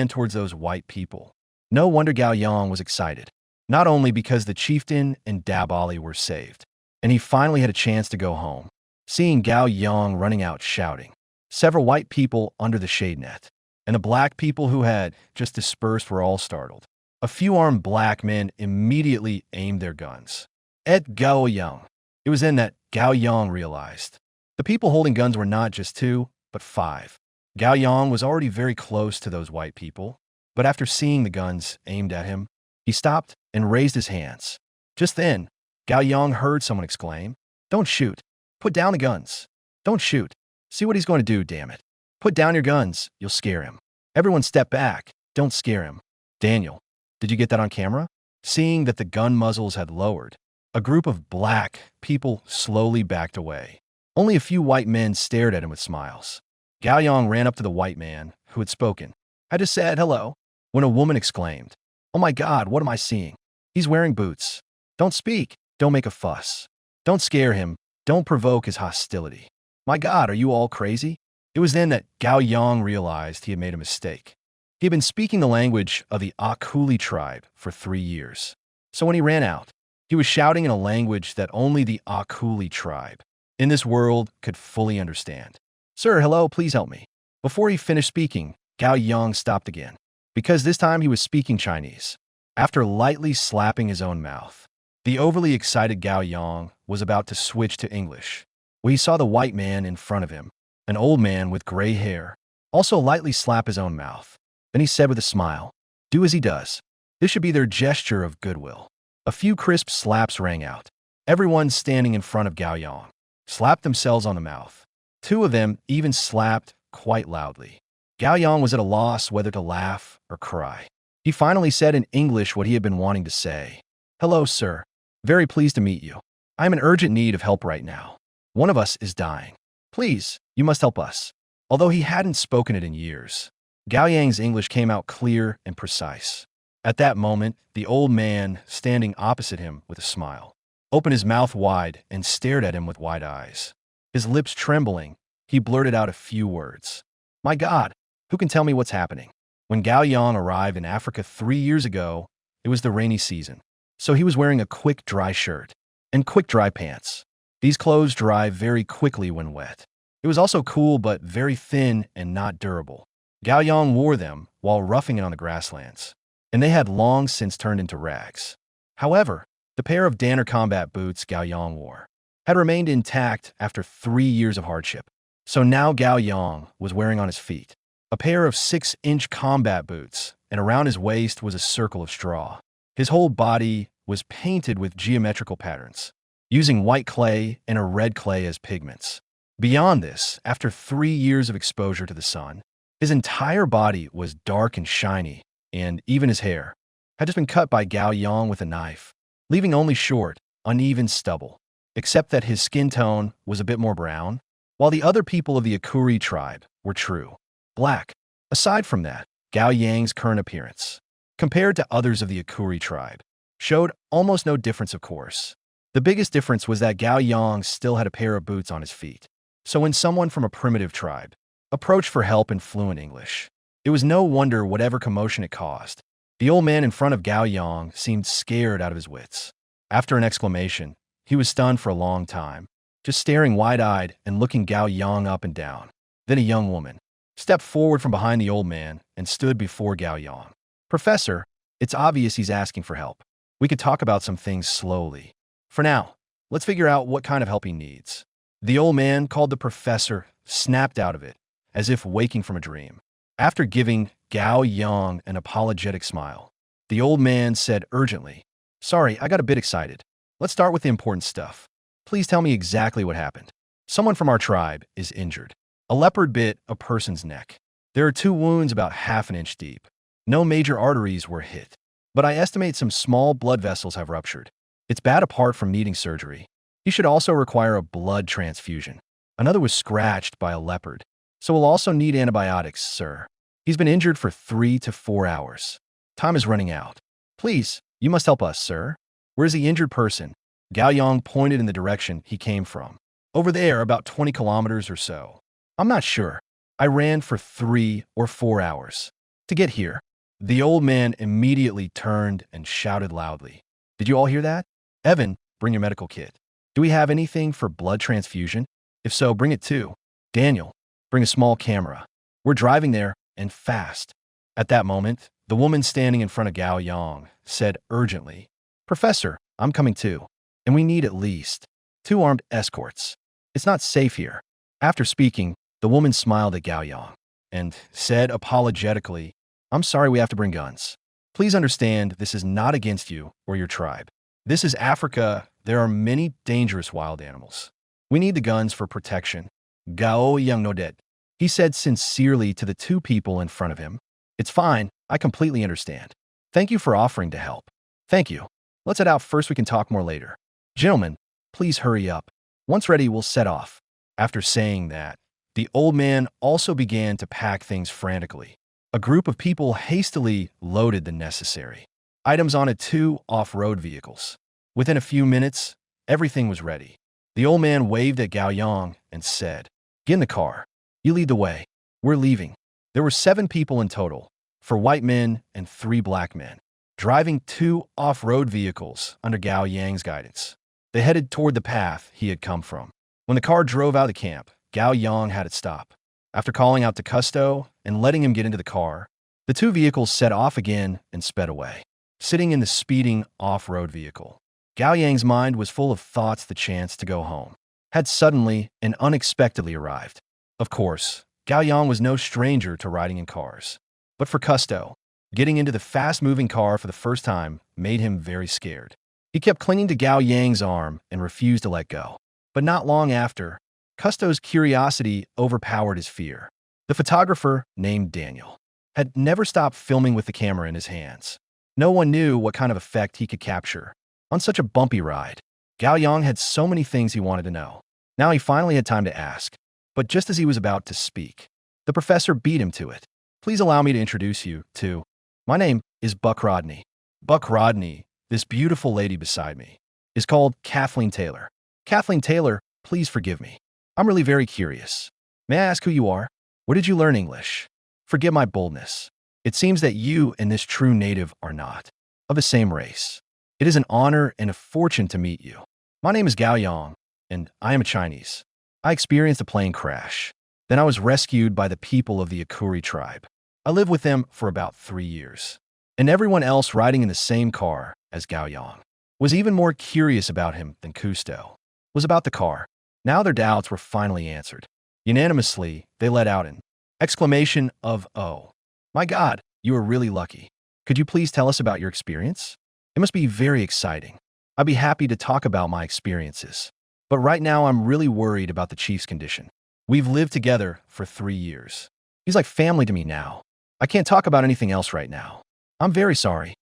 towards those white people. No wonder Gao Yang was excited, not only because the chieftain and Dabali were saved, and he finally had a chance to go home. Seeing Gao Yang running out shouting, several white people under the shade net, and the black people who had just dispersed were all startled. A few armed black men immediately aimed their guns at Gao Yang. It was then that Gao Yang realized the people holding guns were not just 2, but 5. Gao Yang was already very close to those white people, but after seeing the guns aimed at him, he stopped and raised his hands. Just then, Gao Yang heard someone exclaim, "Don't shoot. Put down the guns. Don't shoot. See what he's going to do, damn it. Put down your guns. You'll scare him. Everyone step back. Don't scare him." "Daniel, did you get that on camera?" Seeing that the gun muzzles had lowered, a group of black people slowly backed away. Only a few white men stared at him with smiles. Gao Yang ran up to the white man who had spoken. "I just said hello," when a woman exclaimed, "Oh my God, what am I seeing? He's wearing boots. Don't speak. Don't make a fuss. Don't scare him. Don't provoke his hostility. My God, are you all crazy?" It was then that Gao Yang realized he had made a mistake. He had been speaking the language of the Akuli tribe for 3 years. So when he ran out, he was shouting in a language that only the Akuli tribe in this world could fully understand. "Sir, hello, please help me." Before he finished speaking, Gao Yang stopped again, because this time he was speaking Chinese. After lightly slapping his own mouth, The overly excited Gao Yang was about to switch to English when he saw the white man in front of him, an old man with gray hair, also lightly slap his own mouth. Then he said with a smile, "Do as he does. This should be their gesture of goodwill." A few crisp slaps rang out. Everyone standing in front of Gao Yang slapped themselves on the mouth. Two of them even slapped quite loudly. Gao Yang was at a loss whether to laugh or cry. He finally said in English what he had been wanting to say. "Hello, sir. Very pleased to meet you. I am in urgent need of help right now. One of us is dying. Please, you must help us." Although he hadn't spoken it in years, Gao Yang's English came out clear and precise. At that moment, the old man, standing opposite him with a smile, opened his mouth wide and stared at him with wide eyes. His lips trembling, he blurted out a few words. "My God, who can tell me what's happening?" When Gao Yang arrived in Africa 3 years ago, it was the rainy season, so he was wearing a quick dry shirt and quick dry pants. These clothes dry very quickly when wet. It was also cool but very thin and not durable. Gao Yang wore them while roughing it on the grasslands, and they had long since turned into rags. However, the pair of Danner combat boots Gao Yang wore had remained intact after 3 years of hardship. So now Gao Yang was wearing on his feet a pair of 6-inch combat boots, and around his waist was a circle of straw. His whole body was painted with geometrical patterns, using white clay and a red clay as pigments. Beyond this, after 3 years of exposure to the sun, his entire body was dark and shiny, and even his hair had just been cut by Gao Yang with a knife, leaving only short, uneven stubble, except that his skin tone was a bit more brown, while the other people of the Akuri tribe were true black. Aside from that, Gao Yang's current appearance, compared to others of the Akuri tribe, showed almost no difference, of course. The biggest difference was that Gao Yang still had a pair of boots on his feet. So when someone from a primitive tribe approached for help in fluent English, it was no wonder whatever commotion it caused. The old man in front of Gao Yang seemed scared out of his wits. After an exclamation, he was stunned for a long time, just staring wide-eyed and looking Gao Yang up and down. Then a young woman stepped forward from behind the old man and stood before Gao Yang. "Professor, it's obvious he's asking for help. We could talk about some things slowly. For now, let's figure out what kind of help he needs." The old man, called the professor, snapped out of it, as if waking from a dream. After giving Gao Yang an apologetic smile, the old man said urgently, "Sorry, I got a bit excited. Let's start with the important stuff. Please tell me exactly what happened." "Someone from our tribe is injured. A leopard bit a person's neck. There are 2 wounds about half an inch deep. No major arteries were hit, but I estimate some small blood vessels have ruptured. It's bad apart from needing surgery. He should also require a blood transfusion. Another was scratched by a leopard, so we'll also need antibiotics, sir. He's been injured for 3 to 4 hours. Time is running out. Please, you must help us, sir." "Where's the injured person?" Gao Yang pointed in the direction he came from. "Over there, about 20 kilometers or so." "I'm not sure. I ran for 3 or 4 hours to get here." The old man immediately turned and shouted loudly, "Did you all hear that? Evan, bring your medical kit. Do we have anything for blood transfusion? If so, bring it too. Daniel, bring a small camera. We're driving there, and fast." At that moment, the woman standing in front of Gao Yang said urgently, "Professor, I'm coming too, and we need at least 2 armed escorts. It's not safe here." After speaking, the woman smiled at Gao Yang and said apologetically, "I'm sorry we have to bring guns. Please understand this is not against you or your tribe. This is Africa. There are many dangerous wild animals. We need the guns for protection." Gao Yang nodded. He said sincerely to the 2 people in front of him, "It's fine. I completely understand. Thank you for offering to help." "Thank you. Let's head out first. We can talk more later. Gentlemen, please hurry up. Once ready, we'll set off." After saying that, the old man also began to pack things frantically. A group of people hastily loaded the necessary items onto 2 off-road vehicles. Within a few minutes, everything was ready. The old man waved at Gao Yang and said, "Get in the car. You lead the way. We're leaving." There were 7 people in total, 4 white men and 3 black men, driving 2 off-road vehicles under Gao Yang's guidance. They headed toward the path he had come from. When the car drove out of the camp, Gao Yang had it stop. After calling out to Cousteau and letting him get into the car, the 2 vehicles set off again and sped away. Sitting in the speeding off-road vehicle, Gao Yang's mind was full of thoughts. The chance to go home had suddenly and unexpectedly arrived. Of course, Gao Yang was no stranger to riding in cars. But for Cousteau, getting into the fast-moving car for the first time made him very scared. He kept clinging to Gao Yang's arm and refused to let go. But not long after, Cousteau's curiosity overpowered his fear. The photographer, named Daniel, had never stopped filming with the camera in his hands. No one knew what kind of effect he could capture on such a bumpy ride. Gao Yang had so many things he wanted to know. Now he finally had time to ask. But just as he was about to speak, the professor beat him to it. Please allow me to introduce you to... My name is Buck Rodney. Buck Rodney, this beautiful lady beside me, is called Kathleen Taylor. Kathleen Taylor, please forgive me. I'm really very curious. May I ask who you are? Where did you learn English? Forgive my boldness. It seems that you and this true native are not of the same race. It is an honor and a fortune to meet you. My name is Gao Yang, and I am a Chinese. I experienced a plane crash. Then I was rescued by the people of the Akuri tribe. I lived with them for about 3 years. And everyone else riding in the same car as Gao Yang was even more curious about him than Cousteau was about the car. Now their doubts were finally answered. Unanimously, they let out an exclamation of, "Oh, my God, you are really lucky. Could you please tell us about your experience? It must be very exciting. I'd be happy to talk about my experiences. But right now I'm really worried about the chief's condition. We've lived together for 3 years. He's like family to me now. I can't talk about anything else right now. I'm very sorry."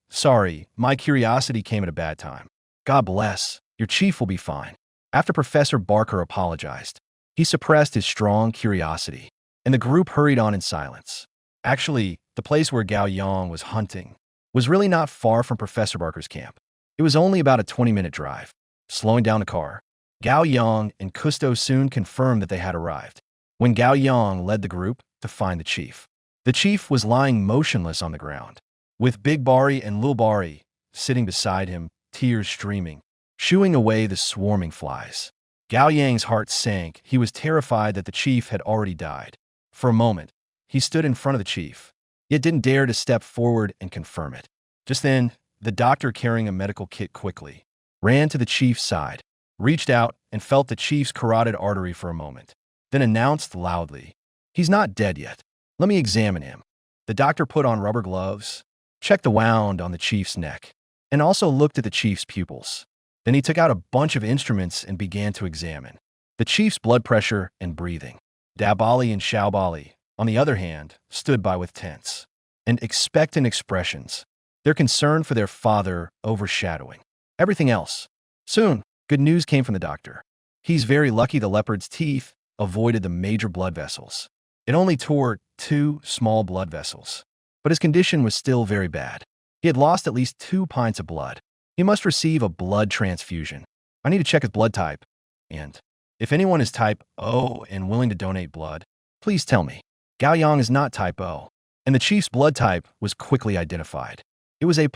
Sorry, my curiosity came at a bad time. God bless, your chief will be fine. After Professor Barker apologized, he suppressed his strong curiosity, and the group hurried on in silence. Actually, the place where Gao Yang was hunting was really not far from Professor Barker's camp. It was only about a 20-minute drive. Slowing down the car, Gao Yang and Cousteau soon confirmed that they had arrived, when Gao Yang led the group to find the chief. The chief was lying motionless on the ground, with Big Bari and Lil Bari sitting beside him, tears streaming, shooing away the swarming flies. Gao Yang's heart sank. He was terrified that the chief had already died. For a moment, he stood in front of the chief, yet didn't dare to step forward and confirm it. Just then, the doctor carrying a medical kit quickly ran to the chief's side, reached out and felt the chief's carotid artery for a moment, then announced loudly, "He's not dead yet. Let me examine him." The doctor put on rubber gloves, checked the wound on the chief's neck, and also looked at the chief's pupils. Then he took out a bunch of instruments and began to examine the chief's blood pressure and breathing. Dabali and Xiaobali, on the other hand, stood by with tense and expectant expressions, their concern for their father overshadowing everything else. Soon, good news came from the doctor. He's very lucky the leopard's teeth avoided the major blood vessels. It only tore 2 small blood vessels, but his condition was still very bad. He had lost at least 2 pints of blood. He must receive a blood transfusion. I need to check his blood type. And if anyone is type O and willing to donate blood, please tell me. Gao Yang is not type O, and the chief's blood type was quickly identified. It was A+,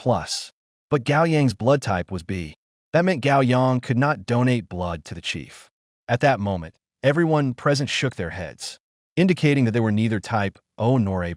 but Gao Yang's blood type was B. That meant Gao Yang could not donate blood to the chief. At that moment, everyone present shook their heads, indicating that they were neither type O nor A+.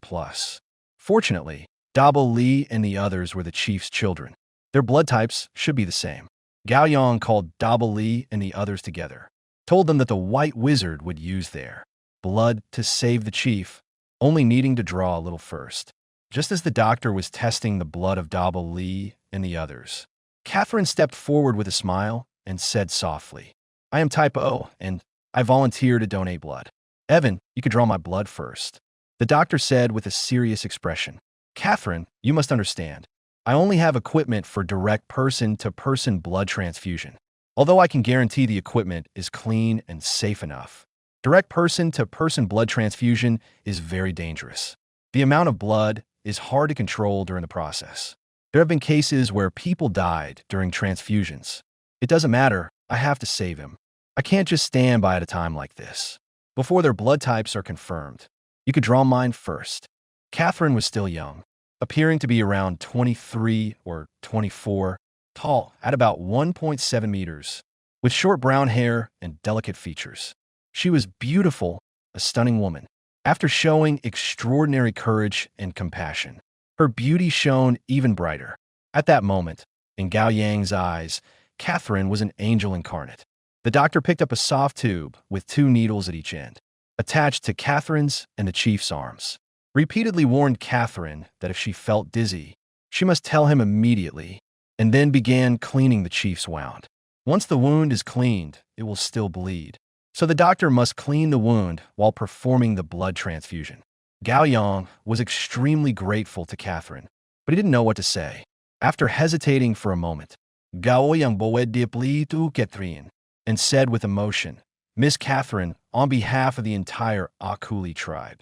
Fortunately, Dabo Li and the others were the chief's children. Their blood types should be the same. Gao Yang called Dabo Li and the others together, told them that the White Wizard would use their blood to save the chief, only needing to draw a little first. Just as the doctor was testing the blood of Dabo Li and the others, Catherine stepped forward with a smile and said softly, "I am type O, and I volunteer to donate blood. Evan, you could draw my blood first." The doctor said with a serious expression, "Catherine, you must understand. I only have equipment for direct person-to-person blood transfusion. Although I can guarantee the equipment is clean and safe enough, direct person-to-person blood transfusion is very dangerous. The amount of blood is hard to control during the process. There have been cases where people died during transfusions. It doesn't matter, I have to save him. I can't just stand by at a time like this. Before their blood types are confirmed, you could draw mine first." Catherine was still young, appearing to be around 23 or 24, tall at about 1.7 meters, with short brown hair and delicate features. She was beautiful, a stunning woman. After showing extraordinary courage and compassion, her beauty shone even brighter. At that moment, In Gao Yang's eyes, Catherine was an angel incarnate. The doctor picked up a soft tube with 2 needles at each end, attached to Catherine's and the chief's arms. Repeatedly warned Catherine that if she felt dizzy, she must tell him immediately, and then began cleaning the chief's wound. Once the wound is cleaned, it will still bleed. So the doctor must clean the wound while performing the blood transfusion. Gao Yang was extremely grateful to Catherine, but he didn't know what to say. After hesitating for a moment, Gao Yang bowed deeply to Catherine and said with emotion, "Miss Catherine, on behalf of the entire Akuli tribe,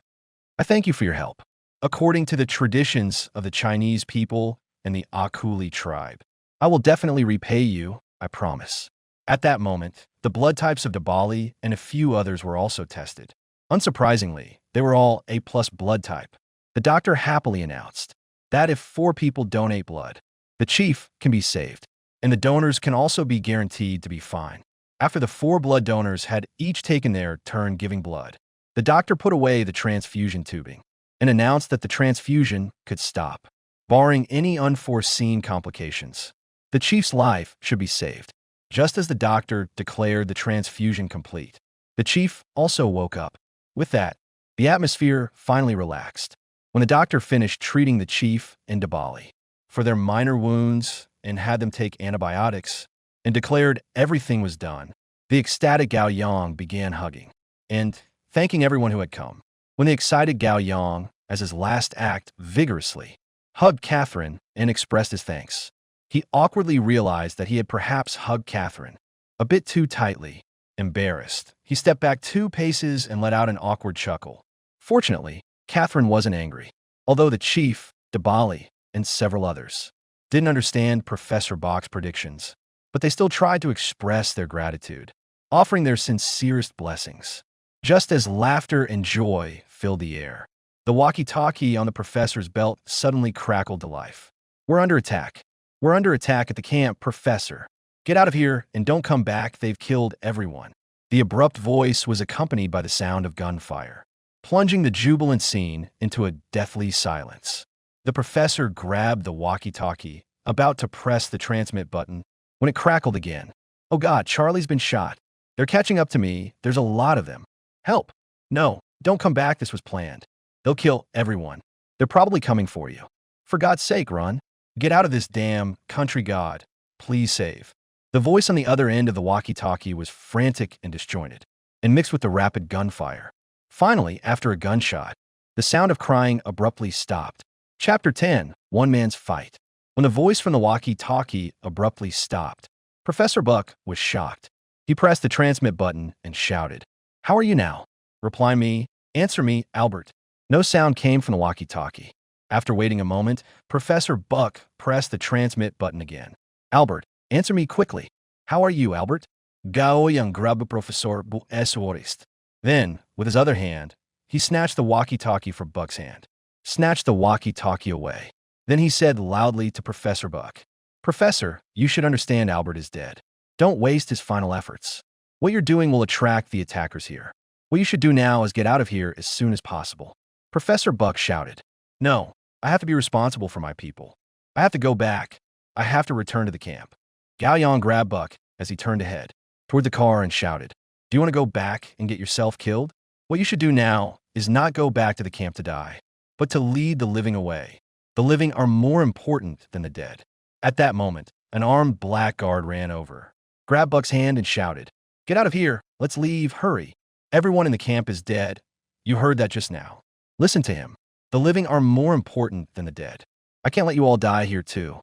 I thank you for your help. According to the traditions of the Chinese people and the Akuli tribe, I will definitely repay you, I promise." At that moment, the blood types of Dabali and a few others were also tested. Unsurprisingly, they were all A+ blood type. The doctor happily announced that if 4 people donate blood, the chief can be saved, and the donors can also be guaranteed to be fine. After the 4 blood donors had each taken their turn giving blood, the doctor put away the transfusion tubing and announced that the transfusion could stop, barring any unforeseen complications. The chief's life should be saved. Just as the doctor declared the transfusion complete, the chief also woke up. With that, the atmosphere finally relaxed. When the doctor finished treating the chief and Dabali for their minor wounds and had them take antibiotics and declared everything was done, the ecstatic Gao Yang began hugging and thanking everyone who had come. When the excited Gao Yang, as his last act, vigorously hugged Catherine and expressed his thanks, he awkwardly realized that he had perhaps hugged Catherine a bit too tightly. Embarrassed, he stepped back 2 paces and let out an awkward chuckle. Fortunately, Catherine wasn't angry, although the chief, Dabali, and several others didn't understand Professor Bach's predictions, but they still tried to express their gratitude, offering their sincerest blessings. Just as laughter and joy filled the air, the walkie-talkie on the professor's belt suddenly crackled to life. "We're under attack. We're under attack at the camp, Professor. Get out of here and don't come back. They've killed everyone." The abrupt voice was accompanied by the sound of gunfire, plunging the jubilant scene into a deathly silence. The professor grabbed the walkie-talkie, about to press the transmit button, when it crackled again. "Oh God, Charlie's been shot. They're catching up to me. There's a lot of them. Help! No, don't come back. This was planned. They'll kill everyone. They're probably coming for you. For God's sake, run. Get out of this damn country, God. Please save." The voice on the other end of the walkie-talkie was frantic and disjointed, and mixed with the rapid gunfire. Finally, after a gunshot, the sound of crying abruptly stopped. Chapter 10: One Man's Fight. When the voice from the walkie-talkie abruptly stopped, Professor Buck was shocked. He pressed the transmit button and shouted, "How are you now? Reply me. Answer me, Albert." No sound came from the walkie-talkie. After waiting a moment, Professor Buck pressed the transmit button again. "Albert, answer me quickly. How are you, Albert?" Gao Yang grabbed Professor Buck's wrist. Then, with his other hand, he snatched the walkie-talkie from Buck's hand. Snatched the walkie-talkie away. Then he said loudly to Professor Buck, "Professor, you should understand Albert is dead. Don't waste his final efforts. What you're doing will attract the attackers here. What you should do now is get out of here as soon as possible." Professor Buck shouted, "No, I have to be responsible for my people. I have to go back. I have to return to the camp." Gao Yang grabbed Buck as he turned to head toward the car and shouted, "Do you want to go back and get yourself killed? What you should do now is not go back to the camp to die, but to lead the living away. The living are more important than the dead." At that moment, an armed blackguard ran over, grabbed Buck's hand and shouted, "Get out of here. Let's leave. Hurry. Everyone in the camp is dead. You heard that just now. Listen to him. The living are more important than the dead. I can't let you all die here too.